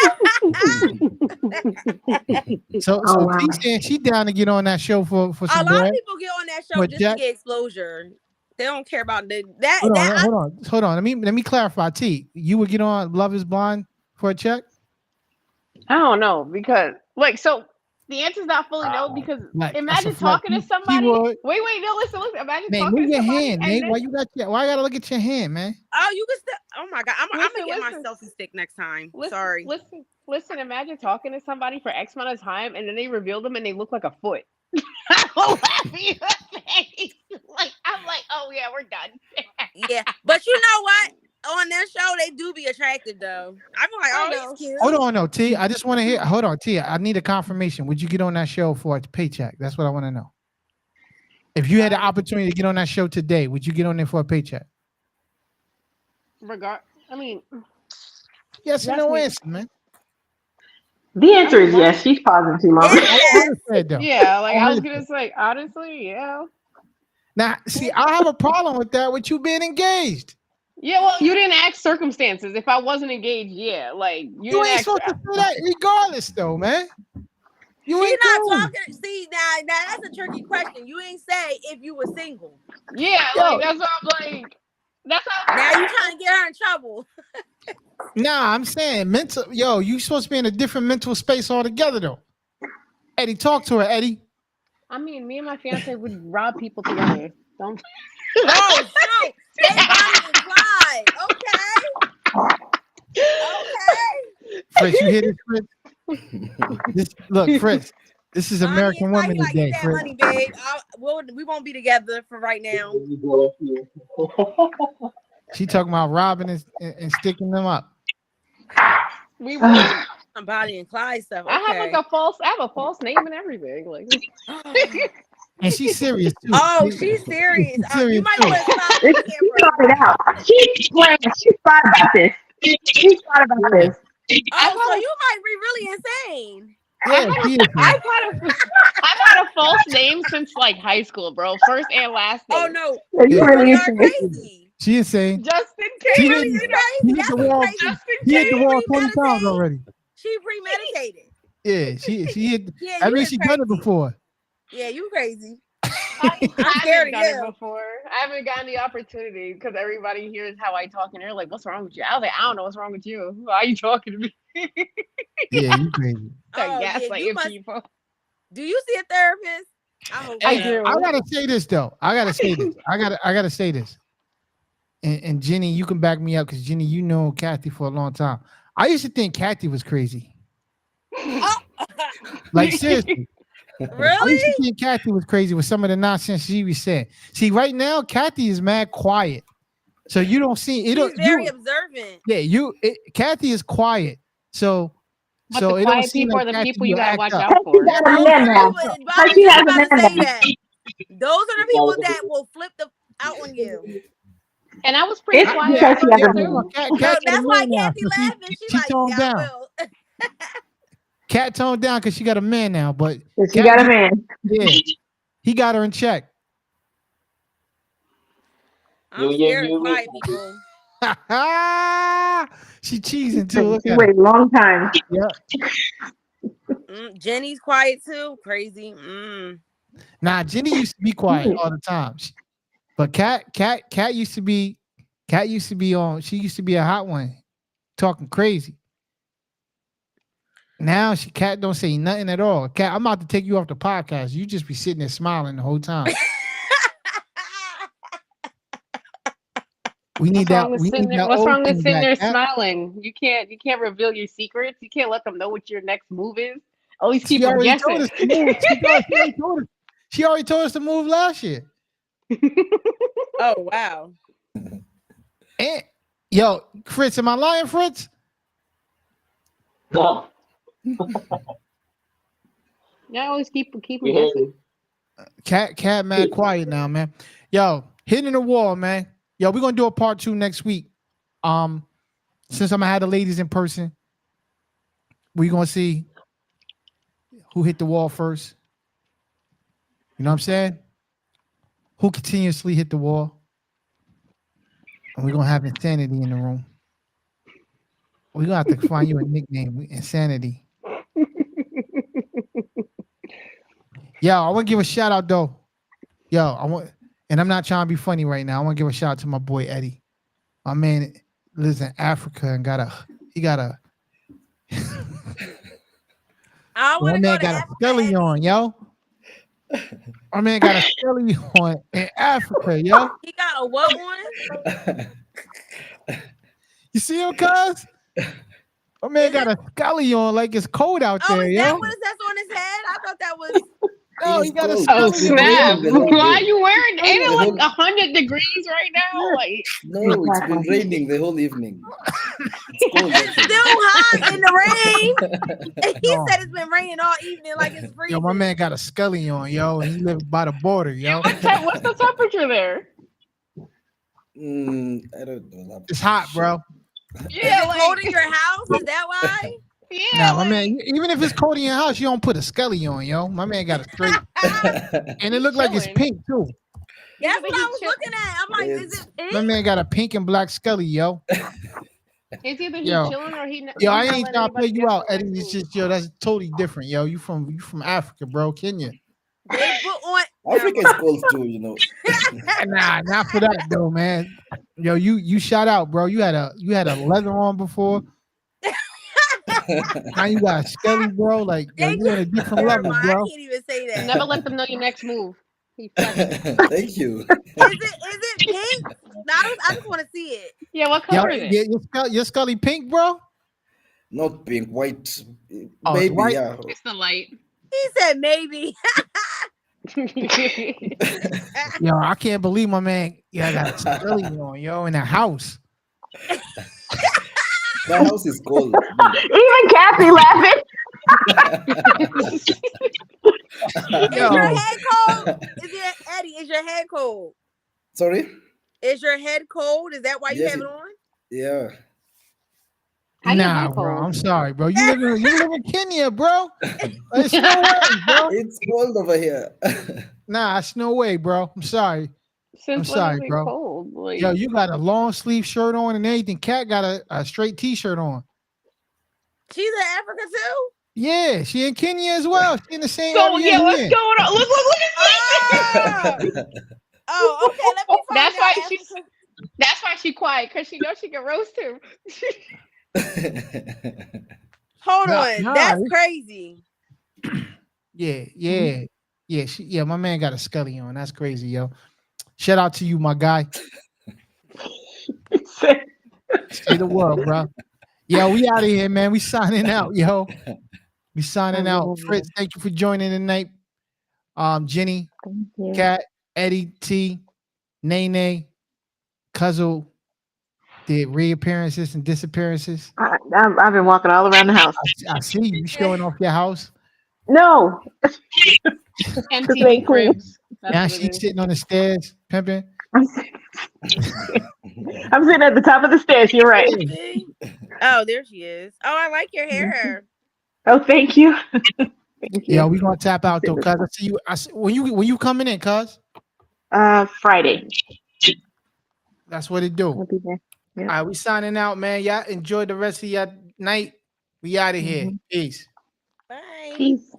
So wow. T saying she down to get on that show for A some lot of bread. people get on that show But just Jack- to get exposure. They don't care about that. Hold on. Let me clarify. T, you would get on Love Is Blind for a check? I don't know because so the answer's not fully no because Like, imagine that's a fact. talking to He somebody. would. Wait, no, listen. Imagine Man, talking move to your somebody hand, and Nate. then- Why you gotta look at your hand, man? Oh, you can still. Oh my god, I'm gonna get my Listen. selfie stick next time. Listen, Sorry. Listen. Imagine talking to somebody for X amount of time, and then they reveal them, and they look like a foot. I will laugh in your face. I'm like, oh yeah, we're done. Yeah, but you know what? On their show, they do be attractive though. I'm like, oh, he's cute. Hold on, no, T. I just want to hear. Hold on, T. I need a confirmation. Would you get on that show for a paycheck? That's what I want to know. If you had the opportunity to get on that show today, would you get on there for a paycheck? I mean, Yes or no answer, man. The answer is yes. She's positive too, Mama. yeah, I was gonna say, honestly, yeah. Now, see, I have a problem with that. With you being engaged. Yeah, well, you didn't ask circumstances. If I wasn't engaged, yeah, You didn't ain't ask. supposed to say that, regardless, though, man. You She's ain't not cool. talking. See, now that's a tricky question. You ain't say if you were single. Yeah, Yo. that's what I'm like. That's how. Now you trying to get her in trouble. Nah, I'm saying mental. Yo, you supposed to be in a different mental space altogether, though. Eddie, talk to her, Eddie. I mean, me and my fiance would rob people together. Don't. Oh, shoot. They Bonnie and Clyde. Okay. Fritz, you hear this, Fritz? Look, Fritz, this is American Women Like, Today, get that Fritz. money, babe. We won't be together for right now. She talking about robbing and sticking them up. We would. Some Bonnie and Clyde stuff. Okay. I have a false name and everything. Like. And she's serious, too. Oh, she's serious. You might too. want to stop. She started out. She's thought about this. She thought about this. Oh, so you might be really insane. Yeah, she is. I've had a false name since high school, bro. First and last name. Oh no, You really you're insane. crazy. She is saying. Just in She case. hit, You're she crazy. hit That's the wall. crazy. She hit the wall 20 times already. She premeditated. Yeah, she hit. Yeah, I you mean, is she done it crazy. before. Yeah, you crazy. I scared haven't of done you. it before. I haven't gotten the opportunity because everybody hears how I talk and they're like, "What's wrong with you?" I was like, "I don't know what's wrong with you. Why are you talking to me?" Yeah, you crazy. Oh, yeah, gaslighting you must- people. Do you see a therapist? I hope I so. do. I gotta say this though. I gotta say this. And Jenny, you can back me up because Jenny, you know Kathy for a long time. I used to think Kathy was crazy. Like seriously. I Really? used to think Kathy was crazy with some of the nonsense she was saying. See, right now, Kathy is mad quiet. So you don't see it. She's very observant. Yeah, Kathy is quiet. So But so the it don't quiet seem people like are the Kathy people you will gotta act watch up. out for. She got a man now. Bobby She was has a about to man say now. that. Those are the people that will flip out on you. And I was pretty It's quiet because at she has first a too. man. Kat So got a that's why man now, Kathy so laughing. She's she like, toned yeah, I down. will. Kat toned down because she got a man now, but She got a man. yeah, he got her in check. I'm scared of quiet people. She cheesing too. Look She at her. waited a long time. Yeah. Jenny's quiet too. Crazy. Nah, Jenny used to be quiet all the time. But Kat used to be on. She used to be a hot one, talking crazy. Now Kat don't say nothing at all. Kat, I'm about to take you off the podcast. You just be sitting there smiling the whole time. We need What's wrong that. with We sitting need there? that What's old wrong with thing sitting back. there Cap. smiling? You can't reveal your secrets. You can't let them know what your next move is. Always keep She them already guessing. told us to move. She already told us to move last year. Oh wow. And yo, Fritz, am I lying, Fritz? No. Yeah, always keep them We hear guessing. Cat, mad quiet now, man. Yo, hitting the wall, man. Yo, we're gonna do a part 2 next week. Since I'm gonna have the ladies in person, we're gonna see who hit the wall first. You know what I'm saying? Who continuously hit the wall? And we're gonna have insanity in the room. We're gonna have to find you a nickname, insanity. Yo, I want to give a shout out though. And I'm not trying to be funny right now. I want to give a shout out to my boy Eddie. My man lives in Africa and he got a I want my to man go to got a Africa. skelly on, yo. My man got a skelly on in Africa, yo. He got a what one? You see him, cuz? My man got a skelly on like it's cold out Oh, there, is yo. that what is that's on his head? I thought that was. No, It he is got a cold. Oh skelly It's been on. snap! raining the whole Why are day. you wearing? Ain't it The like whole 100 degrees right now? Like No, it's been raining the whole evening. It's cold It's actually. still hot in the rain. And he No. said it's been raining all evening like it's freezing. Yo, my man got a skelly on, yo, and he lives by the border, yo. what's the temperature there? I don't know. It's hot, bro. Is it cold in your house? Is that why? Yeah, Nah, my man, even if it's cold in your house, you don't put a skelly on, yo. My man got a straight, and it looked like it's chilling. pink too. That's what I was looking at. I'm like, is it My pink? man got a pink and black skelly, yo. It's either he Yo. chilling or he. Yo, he's I not ain't letting trying to play anybody you guess out, the Eddie. next It's move. just, yo, that's totally different, yo. You from Africa, bro, Kenya. They put on. Africa is cold too, you know. Nah, not for that though, man. Yo, you shout out, bro. You had a leather on before. Now you got a skelly, bro. Like, yo, you on a different Never level, mind. I bro. can't even say that. Never let them know your next move. He flexing. Thank you. Is it pink? I just want to see it. Yeah, what Yo, color is it? your skelly pink, bro. Not pink, white. Oh, Maybe, white? yeah. It's the light. He said maybe. Yo, I can't believe my man. Yeah, got a skelly on, yo, in the house. My house is cold. Even Kathy laughing. Is Yo. your head cold? Eddie? Is your head cold? Sorry? Is your head cold? Is that why you Yes, have it it- on? Yeah. How your Nah, head bro. cold? I'm sorry, bro. You live in Kenya, bro. It's no way, bro. It's cold over here. Nah, it's no way, bro. I'm sorry. Since I'm sorry, when is it bro. cold? Like, Yo, you got a long sleeve shirt on and everything. Cat got a straight t-shirt on. She's in Africa too. Yeah, she in Kenya as well. She in the same so area. yeah, you what's in. going on? Look at this. Oh, okay. Let me find That's out. why Africa. she's. That's why she quiet, because she knows she can roast him. Hold Nah, on. nah, That's it's- crazy. Yeah. My man got a skelly on. That's crazy, yo. Shout out to you, my guy. Say the world, bro. Yo, we out of here, man. We signing out, yo. We signing out. Fritz, thank you for joining tonight. Jenny, Thank you. Kat, Eddie, T, Nene, Cuzzle did reappearances and disappearances. I've been walking all around the house. I see you showing off your house. No. Empty they clean. cribs. That's Now what it she's is. sitting on the stairs, pimping. I'm sitting at the top of the stairs. You're right. Oh, there she is. Oh, I like your hair. Oh, thank you. Thank you. Yeah, we gonna tap out though, cuz I see you. When you coming in, cuz. Friday. That's what it do. I'll be there. Yeah. All right, we signing out, man. Y'all enjoy the rest of your night. We out of here. Peace. Bye. Peace.